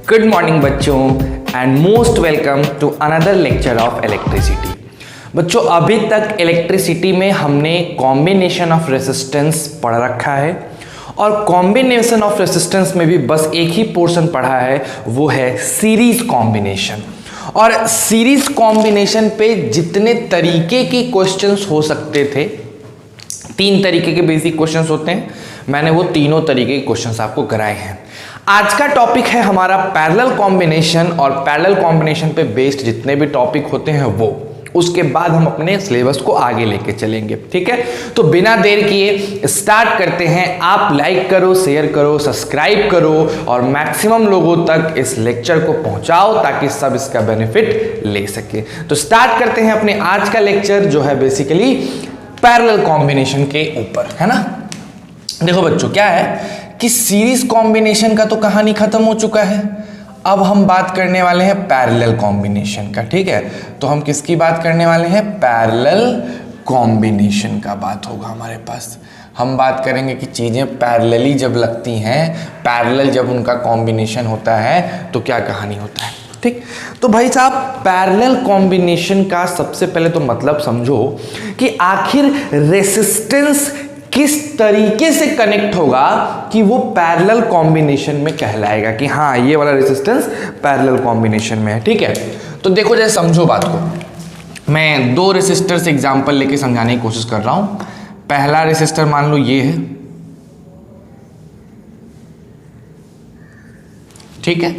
Good morning बच्चों and most welcome to another lecture of electricity. बच्चों अभी तक इलेक्ट्रिसिटी में हमने कॉम्बिनेशन ऑफ रेसिस्टेंस पढ़ रखा है और कॉम्बिनेशन ऑफ रेसिस्टेंस में भी बस एक ही पोर्शन पढ़ा है, वो है सीरीज कॉम्बिनेशन। और सीरीज कॉम्बिनेशन पे जितने तरीके के क्वेश्चंस हो सकते थे, 3 तरीके के बेसिक क्वेश्चंस होते हैं, मैंने वो तीनों तरीके के क्वेश्चंस आपको कराए हैं। आज का टॉपिक है हमारा पैरेलल कॉम्बिनेशन और पैरेलल कॉम्बिनेशन पे बेस्ड जितने भी टॉपिक होते हैं वो, उसके बाद हम अपने सिलेबस को आगे लेके चलेंगे। ठीक है, तो बिना देर किए स्टार्ट करते हैं। आप लाइक करो, शेयर करो, सब्सक्राइब करो और मैक्सिमम लोगों तक इस लेक्चर को पहुंचाओ ताकि सब इसका बेनिफिट ले सके। तो स्टार्ट करते हैं अपने आज का लेक्चर जो है बेसिकली पैरेलल कॉम्बिनेशन के ऊपर, है ना। देखो बच्चों क्या है कि सीरीज कॉम्बिनेशन का तो कहानी खत्म हो चुका है, अब हम बात करने वाले हैं पैरेलल कॉम्बिनेशन का। ठीक है, तो हम किसकी बात करने वाले हैं? पैरेलल कॉम्बिनेशन का बात होगा हमारे पास। हम बात करेंगे कि चीज़ें पैरेलली जब लगती हैं, पैरेलल जब उनका कॉम्बिनेशन होता है तो क्या कहानी होता है। ठीक, तो भाई साहब पैरेलल कॉम्बिनेशन का सबसे पहले तो मतलब समझो कि आखिर रेसिस्टेंस किस तरीके से कनेक्ट होगा कि वो पैरेलल कॉम्बिनेशन में कहलाएगा कि हाँ ये वाला रेसिस्टेंस पैरेलल कॉम्बिनेशन में है। ठीक है, तो देखो जैसे समझो बात को, मैं 2 रेसिस्टर से एग्जांपल लेके समझाने की कोशिश कर रहा हूं। पहला रेसिस्टर मान लो ये है, ठीक है।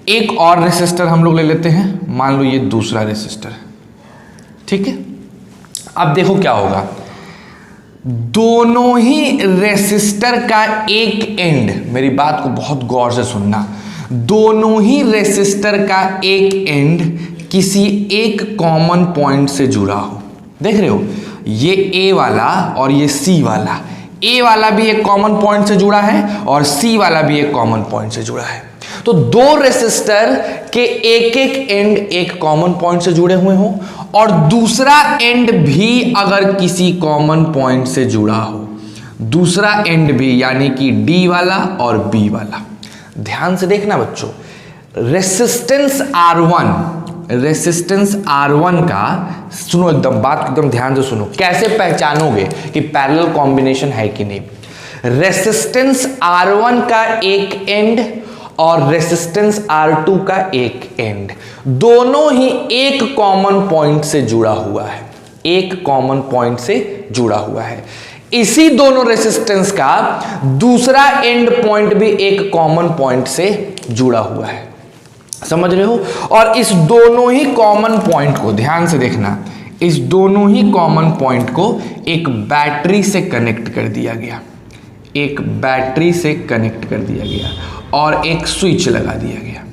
एक और रेसिस्टर हम लोग ले लेते हैं, मान लो ये दूसरा रेसिस्टर है, ठीक है। अब देखो क्या होगा, दोनों ही रेसिस्टर का एक एंड, मेरी बात को बहुत गौर से सुनना, दोनों ही रेसिस्टर का एक एंड किसी एक कॉमन पॉइंट से जुड़ा हो। देख रहे हो, ये ए वाला और ये सी वाला, ए वाला भी एक कॉमन पॉइंट से जुड़ा है और सी वाला भी एक कॉमन पॉइंट से जुड़ा है। तो 2 रेसिस्टर के एक एक एंड एक कॉमन पॉइंट से जुड़े हुए हो और दूसरा एंड भी अगर किसी कॉमन पॉइंट से जुड़ा हो, दूसरा एंड भी यानी कि डी वाला और बी वाला। ध्यान से देखना बच्चों, रेसिस्टेंस R1 का सुनो, एकदम बात एकदम ध्यान से सुनो, कैसे पहचानोगे कि पैरेलल कॉम्बिनेशन है कि नहीं। रेसिस्टेंस R1 का एक एंड और रेसिस्टेंस R2 का एक एंड, दोनों ही एक कॉमन पॉइंट से जुड़ा हुआ है, एक कॉमन पॉइंट से जुड़ा हुआ है। इसी दोनों रेसिस्टेंस का दूसरा एंड पॉइंट भी एक कॉमन पॉइंट से जुड़ा हुआ है, समझ रहे हो। और इस दोनों ही कॉमन पॉइंट को ध्यान से देखना, इस दोनों ही कॉमन पॉइंट को एक बैटरी से कनेक्ट कर दिया गया, एक बैटरी से कनेक्ट कर दिया गया और एक स्विच लगा दिया गया।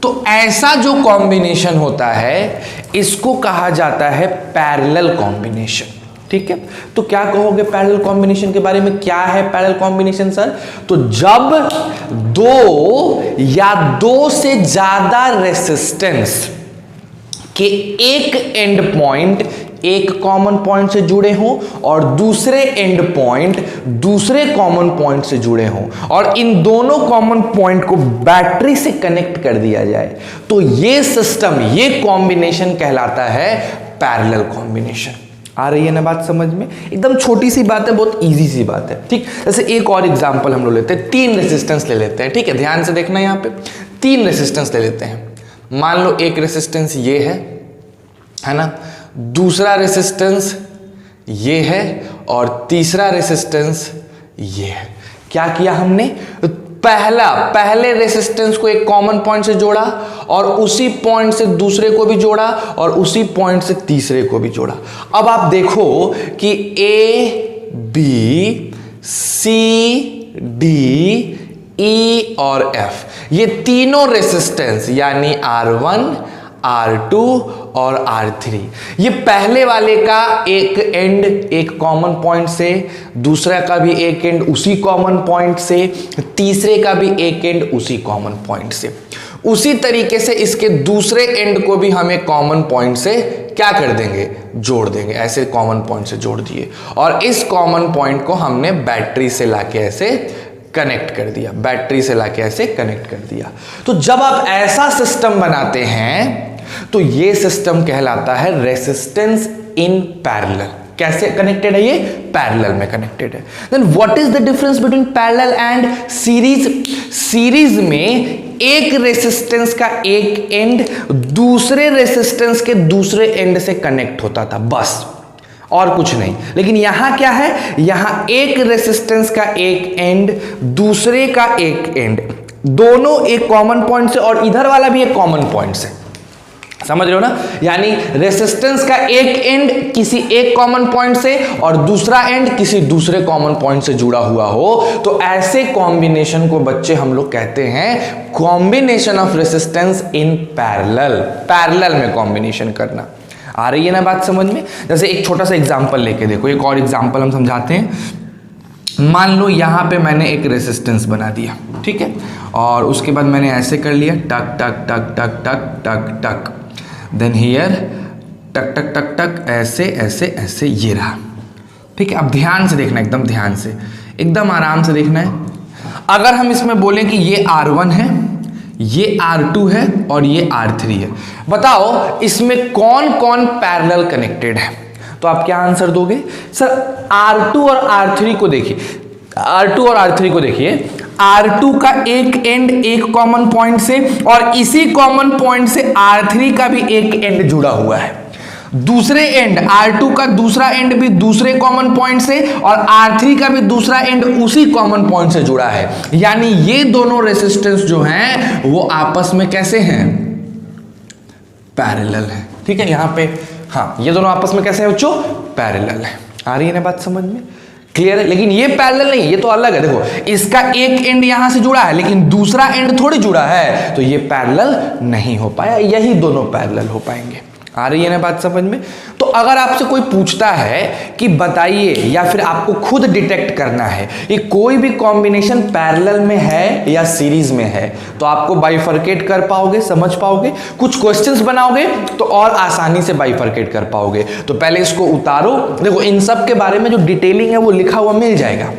तो ऐसा जो कॉम्बिनेशन होता है इसको कहा जाता है पैरेलल कॉम्बिनेशन। ठीक है, तो क्या कहोगे पैरेलल कॉम्बिनेशन के बारे में? क्या है पैरेलल कॉम्बिनेशन सर? तो जब 2 या 2 से ज्यादा रेसिस्टेंस के एक एंड पॉइंट एक कॉमन पॉइंट से जुड़े हों और दूसरे एंड पॉइंट दूसरे कॉमन पॉइंट से जुड़े हों और इन दोनों कॉमन पॉइंट को बैटरी से कनेक्ट कर दिया जाए, तो ये सिस्टम, ये कॉम्बिनेशन कहलाता है पैरेलल कॉम्बिनेशन। आ रही है ना बात समझ में? एकदम छोटी सी बात है, बहुत इजी सी बात है। ठीक, जैसे एक और एग्जांपल हम लोग लेते हैं, 3 रेसिस्टेंस ले लेते हैं। ठीक है, ध्यान से देखना, यहाँ पे 3 रेसिस्टेंस ले लेते हैं। मान लो एक रेसिस्टेंस ये है ना, दूसरा रेसिस्टेंस ये है और तीसरा रेसिस्टेंस ये है। क्या किया हमने? पहले रेसिस्टेंस को एक कॉमन पॉइंट से जोड़ा और उसी पॉइंट से दूसरे को भी जोड़ा और उसी पॉइंट से तीसरे को भी जोड़ा। अब आप देखो कि A, B, C, D, E और F, ये तीनों रेसिस्टेंस यानी R1, R2 और R3, ये पहले वाले का एक एंड एक कॉमन पॉइंट से, दूसरा का भी एक एंड उसी कॉमन पॉइंट से, तीसरे का भी एक एंड उसी कॉमन पॉइंट से। उसी तरीके से इसके दूसरे एंड को भी हम एक कॉमन पॉइंट से क्या कर देंगे? जोड़ देंगे। ऐसे कॉमन पॉइंट से जोड़ दिए और इस कॉमन पॉइंट को हमने बैटरी से लाके ऐसे कनेक्ट कर दिया, बैटरी से लाके ऐसे कनेक्ट कर दिया। तो जब आप ऐसा सिस्टम बनाते हैं तो ये सिस्टम कहलाता है रेसिस्टेंस इन पैरेलल। कैसे कनेक्टेड है ये? पैरेलल में कनेक्टेड है। Then what is the difference between parallel and series? Series में एक रेसिस्टेंस का एक एंड दूसरे रेसिस्टेंस के दूसरे एंड से कनेक्ट होता था, बस, और कुछ नहीं। लेकिन यहां क्या है? यहां एक रेसिस्टेंस का एक एंड दूसरे का एक एंड, दोनों एक कॉमन पॉइंट से और इधर वाला भी एक कॉमन पॉइंट से, समझ रहे हो ना? यानी रेसिस्टेंस का एक एंड किसी एक कॉमन पॉइंट से और दूसरा एंड किसी दूसरे कॉमन पॉइंट से जुड़ा हुआ हो, तो ऐसे कॉम्बिनेशन को बच्चे हम लोग कहते हैं combination of resistance in parallel. Parallel में कॉम्बिनेशन करना। आ रही है ना बात समझ में? जैसे एक छोटा सा एग्जांपल लेके देखो, एक और एग्जांपल हम समझाते हैं। मान लो यहां पे मैंने एक रेसिस्टेंस बना दिया, ठीक है, और उसके बाद मैंने ऐसे कर लिया, टक टक टक टक टक टक टक, देन हियर टक टक टक टक, ऐसे ऐसे ऐसे, ये रहा, ठीक है। अब ध्यान से देखना, एकदम ध्यान से, एकदम आराम से देखना है। अगर हम इसमें बोलें कि ये R1 है, ये R2 है और ये R3 है, बताओ इसमें कौन कौन पैरेलल कनेक्टेड है? तो आप क्या आंसर दोगे? सर R2 और R3 को देखिए, R2 और R3 को देखिए। R2 का एक एंड एक कॉमन पॉइंट से और इसी कॉमन पॉइंट से R3 का भी एक एंड जुड़ा हुआ है। दूसरे एंड R2 का दूसरा एंड भी दूसरे कॉमन पॉइंट से और R3 का भी दूसरा एंड उसी कॉमन पॉइंट से जुड़ा है। यानी ये दोनों रेसिस्टेंस जो हैं वो आपस में कैसे हैं? पैरेलल है, ठीक है। यहां पे हाँ, ये दोनों आपस में कैसे हैं बच्चों? पैरेलल है। आ रही है ना बात समझ में? क्लियर है? लेकिन ये पैरेलल नहीं, ये तो अलग है। देखो, इसका एक एंड यहां से जुड़ा है लेकिन दूसरा एंड थोड़ी जुड़ा है, तो ये पैरेलल नहीं हो पाया, यही दोनों पैरेलल हो पाएंगे। आ रही है ना बात समझ में? तो अगर आपसे कोई पूछता है कि बताइए, या फिर आपको खुद डिटेक्ट करना है कि कोई भी कॉम्बिनेशन पैरेलल में है या सीरीज में है, तो आपको बाइफरकेट कर पाओगे, समझ पाओगे, कुछ क्वेश्चंस बनाओगे तो और आसानी से बाइफरकेट कर पाओगे। तो पहले इसको उतारो। देखो, इन सब के बारे में जो डिटेलिंग है वो लिखा हुआ मिल जाएगा,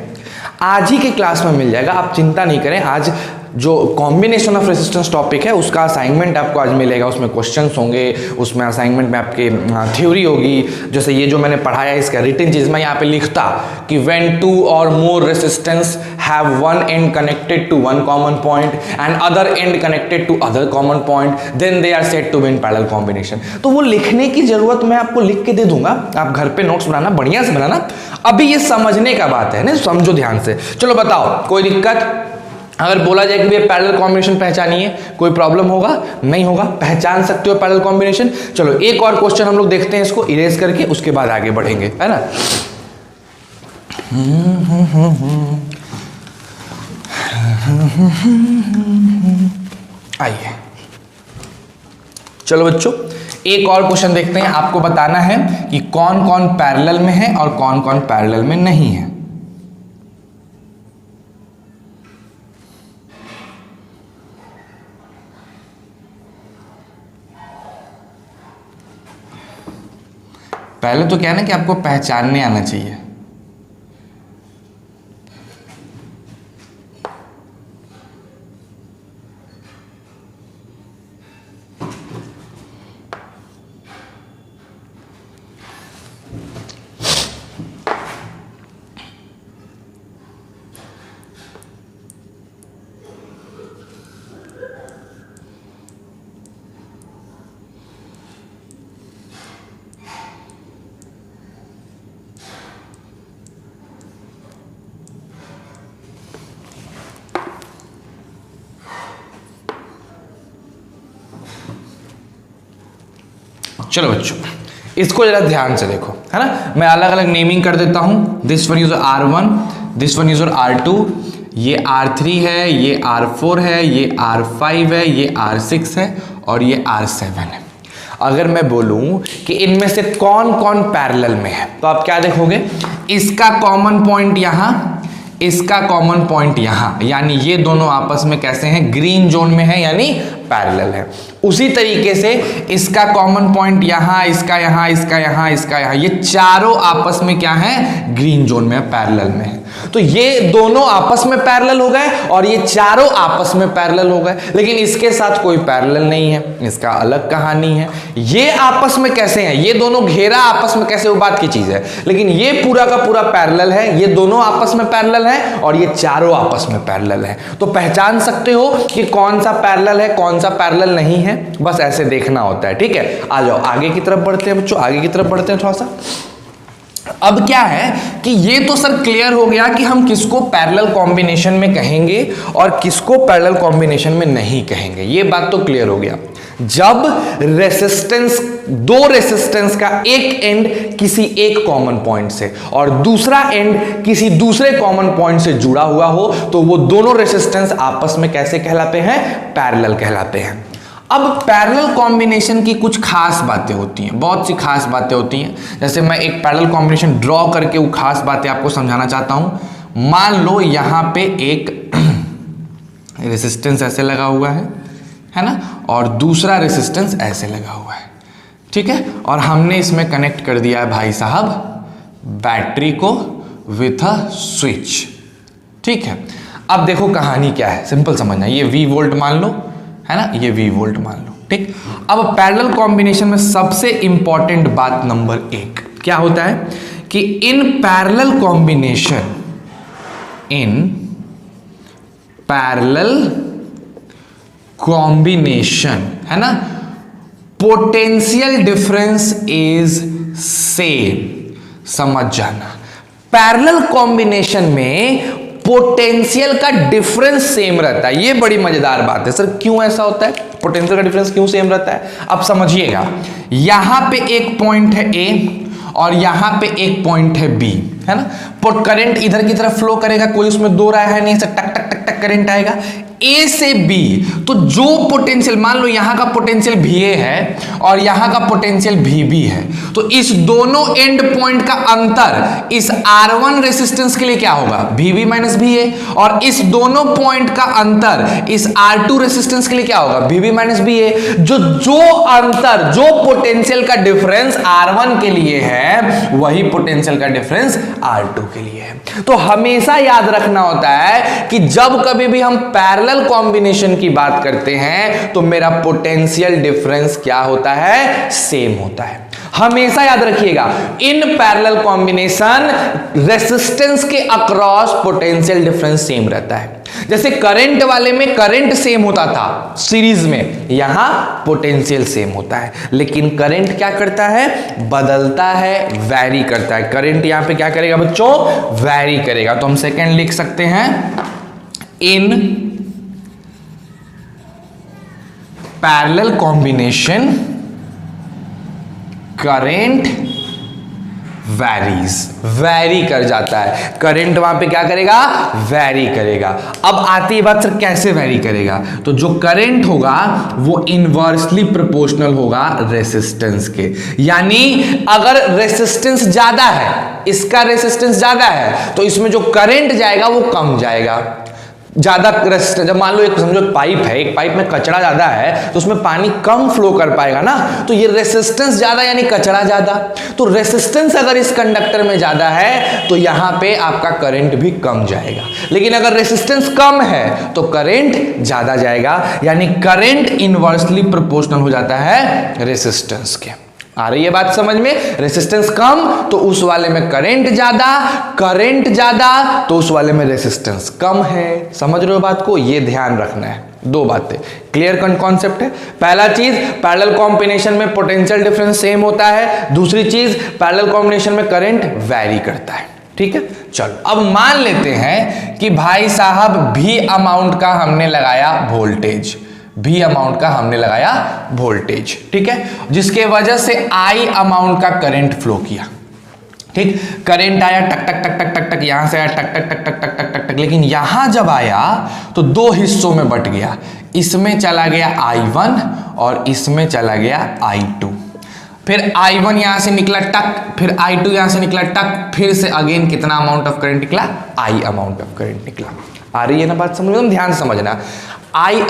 आज ही के क्लास में मिल जाएगा, आप चिंता नहीं करें। आज जो कॉम्बिनेशन ऑफ रेसिस्टेंस टॉपिक है उसका असाइनमेंट आपको आज मिलेगा, उसमें क्वेश्चंस होंगे, उसमें असाइनमेंट में आपके थ्योरी होगी। जैसे ये जो मैंने पढ़ाया इसका रिटन चीज मैं यहाँ पे लिखता कि when two or more resistance have one end connected to one common point and other end connected to other common point, then they are said to be in parallel combination. तो वो लिखने की जरूरत मैं आपको लिख के दे दूंगा, आप घर पे नोट्स बनाना, बढ़िया से बनाना। अभी ये समझने का बात है ना, समझो ध्यान से। चलो बताओ, कोई दिक्कत? अगर बोला जाए कि पैरेलल कॉम्बिनेशन पहचानिए, कोई प्रॉब्लम होगा? नहीं होगा, पहचान सकते हो पैरेलल कॉम्बिनेशन। चलो एक और क्वेश्चन हम लोग देखते हैं, इसको इरेज करके उसके बाद आगे बढ़ेंगे, है ना। आइए, चलो बच्चों एक और क्वेश्चन देखते हैं। आपको बताना है कि कौन कौन पैरेलल में है और कौन कौन पैरेलल में नहीं है। पहले तो क्या है ना कि आपको पहचानने आना चाहिए। चलो बच्चों इसको जरा ध्यान से देखो, है ना। मैं अलग अलग नेमिंग कर देता हूं। This one is R1, this one is R2, ये R3 है, ये R4 है, ये R5 है, ये R6 है और ये R7 है। अगर मैं बोलूं कि इनमें से कौन कौन पैरेलल में है, तो आप क्या देखोगे? इसका कॉमन पॉइंट यहां, इसका कॉमन पॉइंट यहां, यानी ये दोनों आपस में कैसे हैं? ग्रीन जोन में है, यानी पैरेलल है। उसी तरीके से इसका कॉमन पॉइंट यहाँ, इसका यहाँ, इसका यहाँ, इसका यहाँ, ये चारों आपस में क्या है, ग्रीन जोन में, पैरेलल में है। तो ये दोनों आपस में पैरेलल हो गए और ये चारों आपस में पैरेलल हो गए, लेकिन इसके साथ कोई पैरेलल नहीं है, इसका अलग कहानी है। ये आपस में कैसे हैं, ये दोनों घेरा आपस में कैसे, वो बात की चीज है, लेकिन ये पूरा का पूरा पैरेलल है, ये दोनों आपस में पैरेलल है और ये चारों आपस में पैरेलल है। तो पहचान सकते हो कि कौन सा पैरेलल है, कौन सा पैरेलल नहीं है, बस ऐसे देखना होता है। ठीक है, आ जाओ आगे की तरफ बढ़ते हैं बच्चों, आगे की तरफ बढ़ते हैं थोड़ा सा। अब क्या है कि ये तो सर क्लियर हो गया कि हम किसको पैरेलल कॉम्बिनेशन में कहेंगे और किसको पैरेलल कॉम्बिनेशन में नहीं कहेंगे, ये बात तो क्लियर हो गया। जब रेसिस्टेंस, दो रेसिस्टेंस का एक एंड किसी एक कॉमन पॉइंट से और दूसरा एंड किसी दूसरे कॉमन पॉइंट से जुड़ा हुआ हो, तो वो दोनों रेसिस्टेंस आपस में कैसे कहलाते हैं, पैरेलल कहलाते हैं। अब पैरेलल कॉम्बिनेशन की कुछ खास बातें होती हैं, बहुत सी खास बातें होती हैं। जैसे मैं एक पैरेलल कॉम्बिनेशन ड्रॉ करके वो खास बातें आपको समझाना चाहता हूं। मान लो यहां पे एक रेसिस्टेंस ऐसे लगा हुआ है ना, और दूसरा रेसिस्टेंस ऐसे लगा हुआ है, ठीक है, और हमने इसमें कनेक्ट कर दिया है भाई साहब बैटरी को विथ अ स्विच। ठीक है, अब देखो कहानी क्या है, सिंपल समझना, ये V वोल्ट मान लो, है ना, ये V वोल्ट मान लो। ठीक, अब पैरेलल कॉम्बिनेशन में सबसे इंपॉर्टेंट बात नंबर 1 क्या होता है कि इन पैरेलल कॉम्बिनेशन, इन पैरेलल कॉम्बिनेशन, है ना, पोटेंशियल डिफरेंस इज सेम। समझ जाना, पैरेलल कॉम्बिनेशन में पोटेंशियल का डिफरेंस सेम रहता है। ये बड़ी मजेदार बात है। सर क्यों ऐसा होता है, पोटेंशियल का डिफरेंस क्यों सेम रहता है? अब समझिएगा, यहां पे एक पॉइंट है A और यहां पे एक पॉइंट है B, है ना, पर करंट इधर की तरफ फ्लो करेगा, कोई उसमें दो राय है नहीं, टक टक टक टक करंट आएगा A से B। तो जो पोटेंशियल, मान लो यहां का पोटेंशियल VA है और यहां का पोटेंशियल VB है, तो इस दोनों एंड पॉइंट का अंतर इस R1 रेसिस्टेंस के लिए क्या होगा, VB माइनस VA, और इस दोनों पॉइंट का अंतर इस R2 रेसिस्टेंस के लिए क्या होगा, VB माइनस VA। जो अंतर, जो पोटेंशियल का डिफरेंस R1 के लिए है, वही पोटेंशियल का डिफरेंस R2 के लिए है। तो हमेशा याद रखना होता है कि जब कभी भी हम पैरेलल कॉम्बिनेशन की बात करते हैं तो मेरा पोटेंशियल डिफरेंस क्या होता है, सेम होता है। हमेशा याद रखिएगा, इन पैरेलल कॉम्बिनेशन रेसिस्टेंस के अक्रॉस पोटेंशियल डिफरेंस सेम रहता है। जैसे करंट वाले में करंट सेम होता था सीरीज में, यहां पोटेंशियल सेम होता है, लेकिन करंट क्या करता है, बदलता है, वैरी करता है। करंट यहां पे क्या करेगा बच्चों, वैरी करेगा। तो हम सेकंड लिख सकते हैं, in parallel combination current varies, vary कर जाता है। करंट वहां पे क्या करेगा, वैरी करेगा। अब आती है बात, सर कैसे वैरी करेगा? तो जो करंट होगा वो इनवर्सली प्रोपोर्शनल होगा रेसिस्टेंस के। यानी अगर रेसिस्टेंस ज्यादा है, इसका रेसिस्टेंस ज्यादा है, तो इसमें जो करंट जाएगा वो कम जाएगा। ज्यादा रेसिस्टेंस, जब मान लो एक समझो पाइप है, एक पाइप में कचरा ज्यादा है तो उसमें पानी कम फ्लो कर पाएगा ना, तो ये रेसिस्टेंस ज्यादा यानी कचरा ज्यादा। तो रेसिस्टेंस अगर इस कंडक्टर में ज्यादा है तो यहां पे आपका करंट भी कम जाएगा, लेकिन अगर रेसिस्टेंस कम है तो करंट ज्यादा जाएगा, यानी करंट इनवर्सली प्रोपोर्शनल हो जाता है रेसिस्टेंस के। आ रही है बात समझ में? रेसिस्टेंस कम तो उस वाले में करंट ज्यादा, करंट ज्यादा तो उस वाले में रेसिस्टेंस कम है। समझ रहे हो बात को? ये ध्यान रखना है। दो बातें क्लियर कॉन्सेप्ट है। पहला चीज, पैरेलल कॉम्बिनेशन में पोटेंशियल डिफरेंस सेम होता है। दूसरी चीज, पैरेलल कॉम्बिनेशन में करंट वैरी करता है। ठीक है, चलो अब मान लेते हैं कि भाई साहब भी अमाउंट का हमने लगाया वोल्टेज, भी अमाउंट का हमने लगाया वोल्टेज, ठीक है, जिसके वजह से I अमाउंट का करंट फ्लो किया। ठीक, करंट आया टक टक टक टक टक टक, यहां से आया टक टक टक टक टक टक टक टक, लेकिन यहां जब आया तो दो हिस्सों में बट गया। इसमें चला गया I1 और इसमें चला गया I2। फिर I1 यहां से निकला टक, फिर I2 यहां से निकला टक, फिर से अगेन कितना अमाउंट ऑफ करंट निकला, I अमाउंट ऑफ करंट निकला। आ रही है ना बात समझ में? ध्यान से समझना।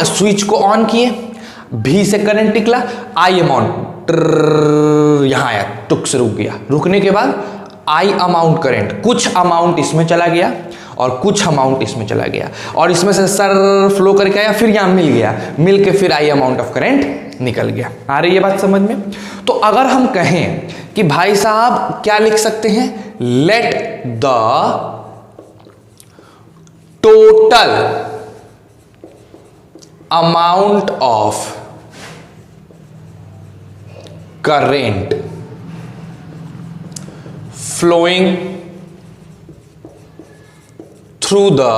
स्विच को ऑन किए, भी से करंट निकला, आई अमाउंट यहां आया, टुक से रुक गया, रुकने के बाद आई अमाउंट करंट, कुछ अमाउंट इसमें चला गया और कुछ अमाउंट इसमें चला गया, और इसमें से सर फ्लो करके आया, फिर यहां मिल गया, मिल के फिर आई अमाउंट ऑफ करंट निकल गया। आ रही है बात समझ में? तो अगर हम कहें कि भाई साहब क्या लिख सकते हैं, let the total amount of current flowing through the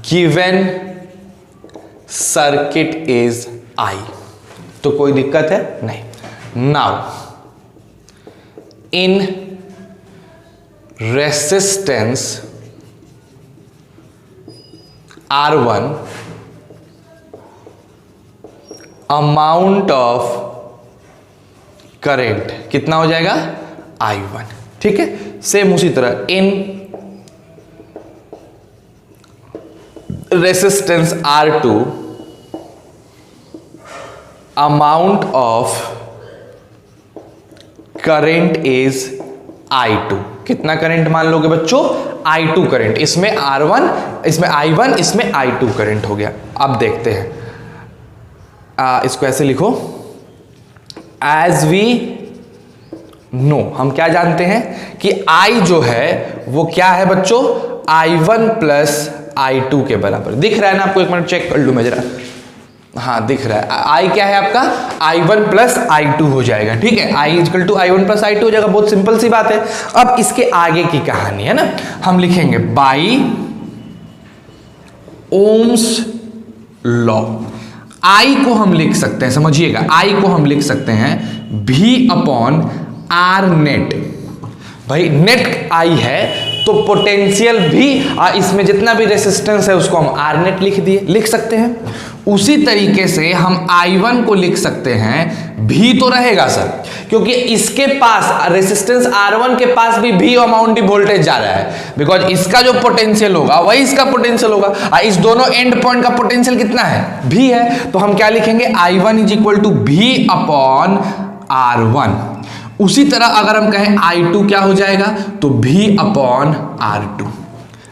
given circuit is I। तो कोई दिक्कत है नहीं। Now in resistance R1 amount of current कितना हो जाएगा, I1। ठीक है, सेम उसी तरह in resistance R2 amount of current is I2। कितना करंट मान लोगे बच्चों, I2 करंट, इसमें R1, इसमें I1, इसमें I2 करंट हो गया। अब देखते हैं, इसको ऐसे लिखो, एज वी नो, हम क्या जानते हैं कि I जो है वो क्या है बच्चों, I1 प्लस I2 के बराबर। दिख रहा है ना आपको, एक मिनट चेक कर लूं मैं जरा, हाँ दिख रहा है। I क्या है आपका, I1 प्लस I2 हो जाएगा। ठीक है, I equal to I1 plus I2 हो जाएगा, बहुत सिंपल सी बात है। अब इसके आगे की कहानी है ना, हम लिखेंगे बाई ओम्स लॉ। I को हम लिख सकते हैं, समझिएगा, I को हम लिख सकते हैं V अपॉन आर नेट। भाई नेट आई है तो पोटेंशियल भी, इसमें जितना भी रेसिस्टेंस है उसको हम आर नेट लिख सकते हैं। उसी तरीके से हम I1 को लिख सकते हैं, भी तो रहेगा सर, क्योंकि इसके पास रेसिस्टेंस R1 के पास भी भी अमाउंट ही वोल्टेज जा रहा है, बिकॉज इसका जो पोटेंशियल होगा वही इसका पोटेंशियल होगा। इस दोनों एंड पॉइंट का पोटेंशियल कितना है, भी है, तो हम क्या लिखेंगे, I1 इज इक्वल टू भी अपॉन R1। उसी तरह अगर हम कहें I2 क्या हो जाएगा, तो V अपॉन R2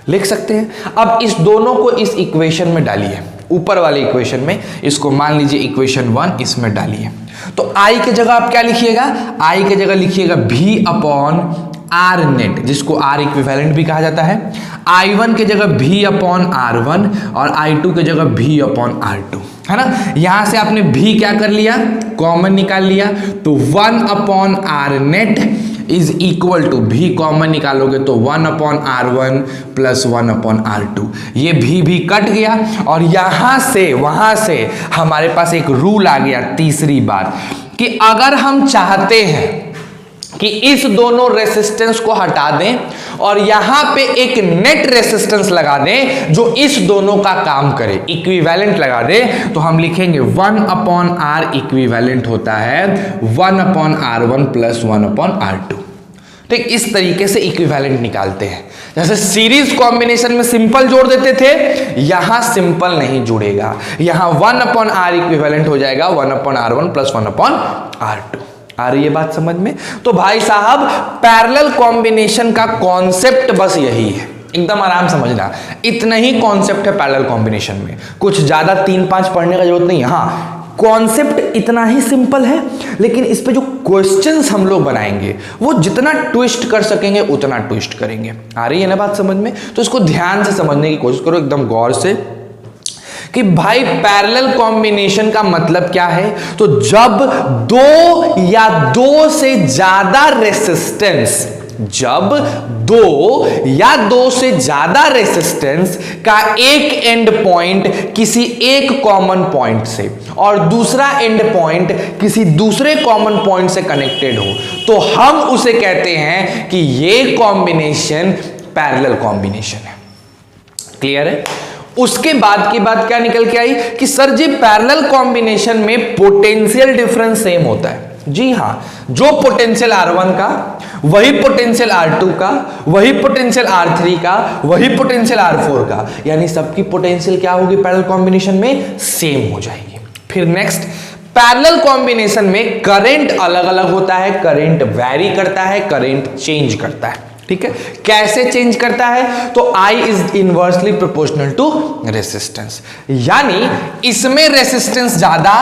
लिख सकते हैं। अब इस दोनों को इस इक्वेशन में डालिए, ऊपर वाले इक्वेशन में, इसको मान लीजिए इक्वेशन 1, इसमें डालिए। तो I की जगह आप क्या लिखिएगा, I की जगह लिखिएगा V अपॉन आर नेट, जिसको आर इक्विवेलेंट भी कहा जाता है। I1 की जगह V अपॉन R1 और I2 की जगह V अपॉन R2, है ना। यहां से आपने भी क्या कर लिया, कॉमन निकाल लिया, तो 1 upon R net is equal to, भी कॉमन निकालोगे तो 1 upon R1 plus 1 upon R2, ये भी कट गया। और यहां से वहां से हमारे पास एक रूल आ गया तीसरी बात, कि अगर हम चाहते हैं कि इस दोनों रेसिस्टेंस को हटा दें और यहां पे एक नेट रेसिस्टेंस लगा दें जो इस दोनों का काम करे, इक्विवेलेंट लगा दें, तो हम लिखेंगे 1 अपॉन आर इक्विवेलेंट होता है 1 upon R1 plus 1 upon R2। ठीक, इस तरीके से इक्विवेलेंट निकालते हैं। जैसे सीरीज कॉम्बिनेशन में सिंपल जोड़ देते थे, यहां सिंपल नहीं जुड़ेगा, यहां 1 अपॉन आर इक्विवेलेंट हो जाएगा 1 upon R1 plus 1 upon R2। आ रही है बात समझ में? तो भाई साहब पैरेलल कॉम्बिनेशन का कॉन्सेप्ट बस यही है, एकदम आराम समझना, इतना ही कॉन्सेप्ट है पैरेलल कॉम्बिनेशन में, कुछ ज्यादा 3-5 पढ़ने का जरूरत नहीं है। हाँ, कॉन्सेप्ट इतना ही सिंपल है, लेकिन इस पे जो क्वेश्चंस हम लोग बनाएंगे वो जितना ट्विस्ट कर सकेंगे उतना ट्विस्ट करेंगे। आ रही है ना बात समझ में? तो इसको ध्यान से समझने की कोशिश करो, एकदम गौर से, कि भाई पैरेलल कॉम्बिनेशन का मतलब क्या है। तो जब दो या दो से ज्यादा रेसिस्टेंस, जब दो या दो से ज्यादा रेसिस्टेंस का एक एंड पॉइंट किसी एक कॉमन पॉइंट से और दूसरा एंड पॉइंट किसी दूसरे कॉमन पॉइंट से कनेक्टेड हो, तो हम उसे कहते हैं कि ये कॉम्बिनेशन पैरेलल कॉम्बिनेशन है। क्लियर है? उसके बाद की बात क्या निकल के आई कि सर जी पैरेलल कॉम्बिनेशन में पोटेंशियल डिफरेंस सेम होता है। जी हाँ, जो पोटेंशियल R1 का वही पोटेंशियल R2 का, वही पोटेंशियल R3 का, वही पोटेंशियल R4 का, यानी सबकी पोटेंशियल क्या होगी पैरेलल कॉम्बिनेशन में, सेम हो जाएगी। फिर नेक्स्ट, पैरेलल कॉम्बिनेशन में करंट अलग अलग होता है, करंट वैरी करता है, करंट चेंज करता है। ठीक है, कैसे चेंज करता है, तो I is inversely proportional to resistance, यानी इसमें रेसिस्टेंस ज्यादा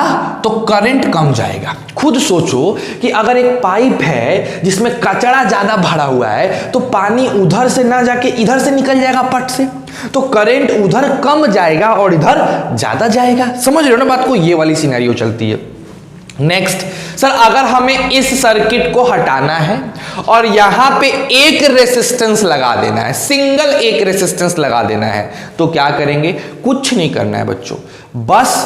तो करंट कम जाएगा। खुद सोचो कि अगर एक पाइप है जिसमें कचरा ज्यादा भरा हुआ है तो पानी उधर से ना जाके इधर से निकल जाएगा पट से, तो करंट उधर कम जाएगा और इधर ज्यादा जाएगा। समझ रहे हो ना बात को, ये वाली सिनेरियो चलती है। नेक्स्ट सर, अगर हमें इस सर्किट को हटाना है और यहां पे एक रेसिस्टेंस लगा देना है, सिंगल एक रेसिस्टेंस लगा देना है, तो क्या करेंगे, कुछ नहीं करना है बच्चों, बस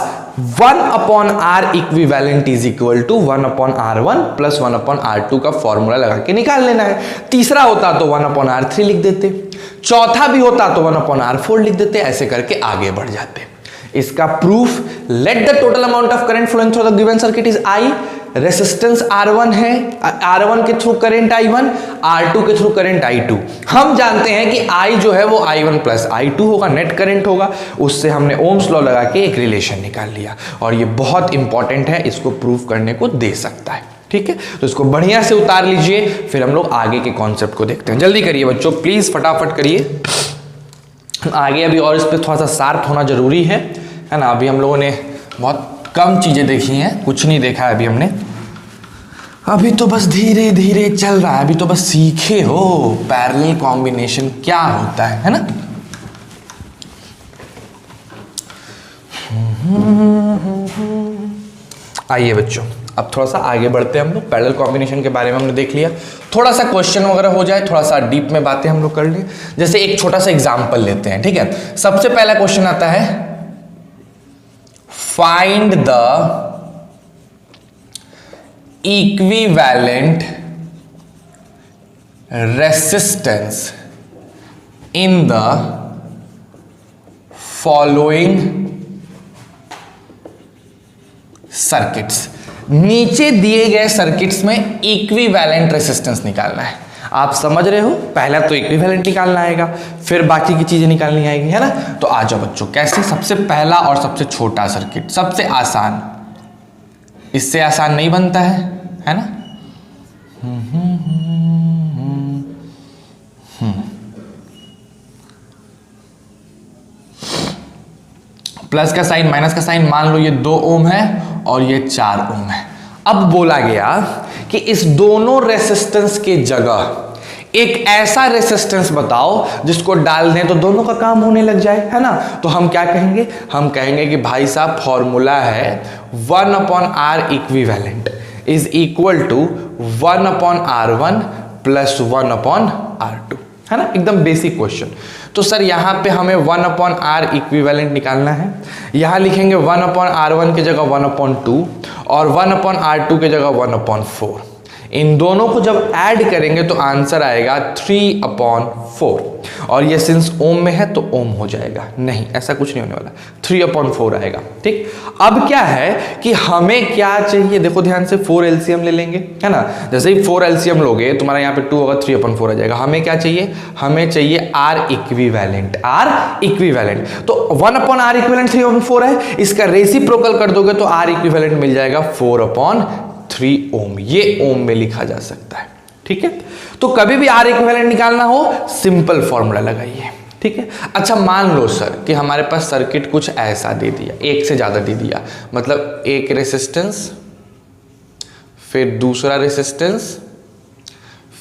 1/R equivalent is equal to 1/R1 plus 1/R2 का फॉर्मूला लगा के निकाल लेना है। तीसरा होता तो 1/R3 लिख देते, चौथा भी होता तो 1/R4 लिख देते, ऐसे करके आगे बढ़ जाते। इसका proof, let the total amount of current flowing through the given circuit is I, resistance R1 है, R1 के थ्रू करंट I1, R2 के थ्रू करंट I2। हम जानते हैं कि I जो है वो I1 प्लस I2 होगा, नेट करंट होगा, उससे हमने ओम्स लॉ लगा के एक रिलेशन निकाल लिया, और ये बहुत इंपॉर्टेंट है, इसको प्रूफ करने को दे सकता है। ठीक है, तो इसको बढ़िया से उतार लीजिए, फिर हम लोग आगे के कॉन्सेप्ट को देखते हैं। जल्दी करिए बच्चों, प्लीज फटाफट करिए आगे, अभी और इस पर थोड़ा सा शार्प होना जरूरी है ना। अभी हम लोगों ने बहुत कम चीजें देखी हैं, कुछ नहीं देखा है अभी हमने, अभी तो बस धीरे धीरे चल रहा है, अभी तो बस सीखे हो पैरेलल कॉम्बिनेशन क्या होता है ना। आइए बच्चों, अब थोड़ा सा आगे बढ़ते हैं हम लोग। पैरेलल कॉम्बिनेशन के बारे में हमने देख लिया, थोड़ा सा क्वेश्चन वगैरह हो जाए, थोड़ा सा डीप में बातें हम लोग कर लें। जैसे एक छोटा सा एग्जांपल लेते हैं, ठीक है। सबसे पहला क्वेश्चन आता है, find the equivalent resistance in the following circuits. नीचे दिए गए सर्किट्स में इक्विवेलेंट रेसिस्टेंस निकालना है। आप समझ रहे हो, पहला तो इक्विवेलेंट निकालना आएगा, फिर बाकी की चीजें निकालनी आएगी, है ना। तो आ जाओ बच्चों, कैसे, सबसे पहला और सबसे छोटा सर्किट, सबसे आसान, इससे आसान नहीं बनता है ना। प्लस का साइन माइनस का साइन, मान लो ये 2 ओम है और ये 4 ओम है। अब बोला गया कि इस दोनों रेसिस्टेंस के जगह एक ऐसा रेसिस्टेंस बताओ जिसको डाल दें तो दोनों का काम होने लग जाए, है ना। तो हम क्या कहेंगे, हम कहेंगे कि भाई साहब फॉर्मूला है 1/R equivalent is equal to 1/R1 plus 1/R2, है ना, एकदम बेसिक क्वेश्चन। तो सर यहाँ पे हमें 1/R इक्विवेलेंट निकालना है। यहाँ लिखेंगे 1/R1 की जगह 1/2 और 1/R2 की जगह 1/4। इन दोनों को जब ऐड करेंगे तो आंसर आएगा 3/4, और ये सिंस ओम में है तो ओम हो जाएगा, नहीं ऐसा कुछ नहीं होने वाला, 3/4 आएगा। ठीक, अब क्या है कि हमें क्या चाहिए, देखो ध्यान से, 4 एलसीएम ले लेंगे, है ना। जैसे ही 4 एलसीएम लोगे तुम्हारा यहाँ पे 2 होगा, 3/4 आ जाएगा। हमें क्या चाहिए, हमें चाहिए R इक्विवेलेंट, R इक्विवेलेंट। तो 1/R इक्विवेलेंट 3/4 है, इसका रेसिप्रोकल कर दोगे तो R इक्विवेलेंट मिल जाएगा 4/3 ओम, ये ओम में लिखा जा सकता है। ठीक है, तो कभी भी R इक्विवेलेंट निकालना हो सिंपल फॉर्मूला लगाइए। ठीक है, अच्छा मान लो सर कि हमारे पास सर्किट कुछ ऐसा दे दिया, एक से ज्यादा दे दिया, मतलब एक रेसिस्टेंस, फिर दूसरा रेसिस्टेंस,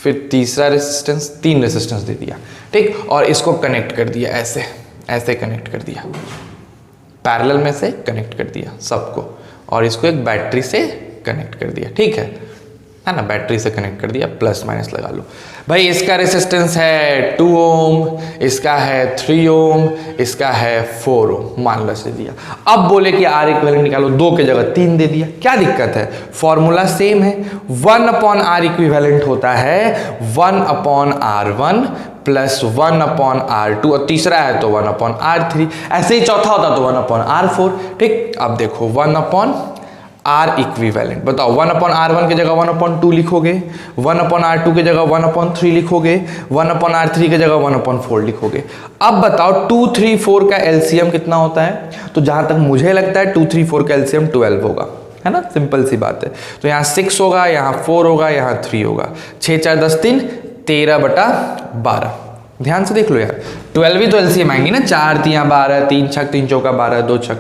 फिर तीसरा रेसिस्टेंस, 3 रेसिस्टेंस दे दिया। ठीक, और इसको कनेक्ट कर दिया, ऐसे ऐसे कनेक्ट कर दिया, पैरेलल में से कनेक्ट कर दिया सबको, और इसको एक बैटरी से कनेक्ट कर दिया। ठीक है ना, बैटरी से कनेक्ट कर दिया, प्लस माइनस लगा लो। भाई इसका रेसिस्टेंस है 2 ओम, इसका है 3 ओम, इसका है 4 ओम, मान लो से दिया। अब बोले कि R इक्विवेलेंट निकालो, 2 की जगह 3 दे दिया, क्या दिक्कत है, फॉर्मूला सेम है। 1/R इक्विवेलेंट होता है 1/R1 प्लस 1/R2, और तीसरा है तो 1/R3, ऐसे ही चौथा होता तो 1/R4। ठीक, अब देखो 1/R आर इक्विवेलेंट। बताओ 1/r1 की जगह 1/2 लिखोगे, 1/r2 की जगह 1/3 लिखोगे, 1/r3 की जगह 1/4 लिखोगे। अब बताओ 2, 3, 4 का एलसीएम कितना होता है? तो जहां तक मुझे लगता है 2, 3, 4 का एलसीएम 12 होगा, है ना, सिंपल सी बात है। तो यहाँ 6 होगा, यहाँ 4 होगा, यहाँ 3 होगा। 6, 4, 10, 3, 13/12। ध्यान से देख लो यार, 12 भी तो एलसीएम आएंगी ना, 4 3 12, 3 छक 3 चौका 12, 2 छक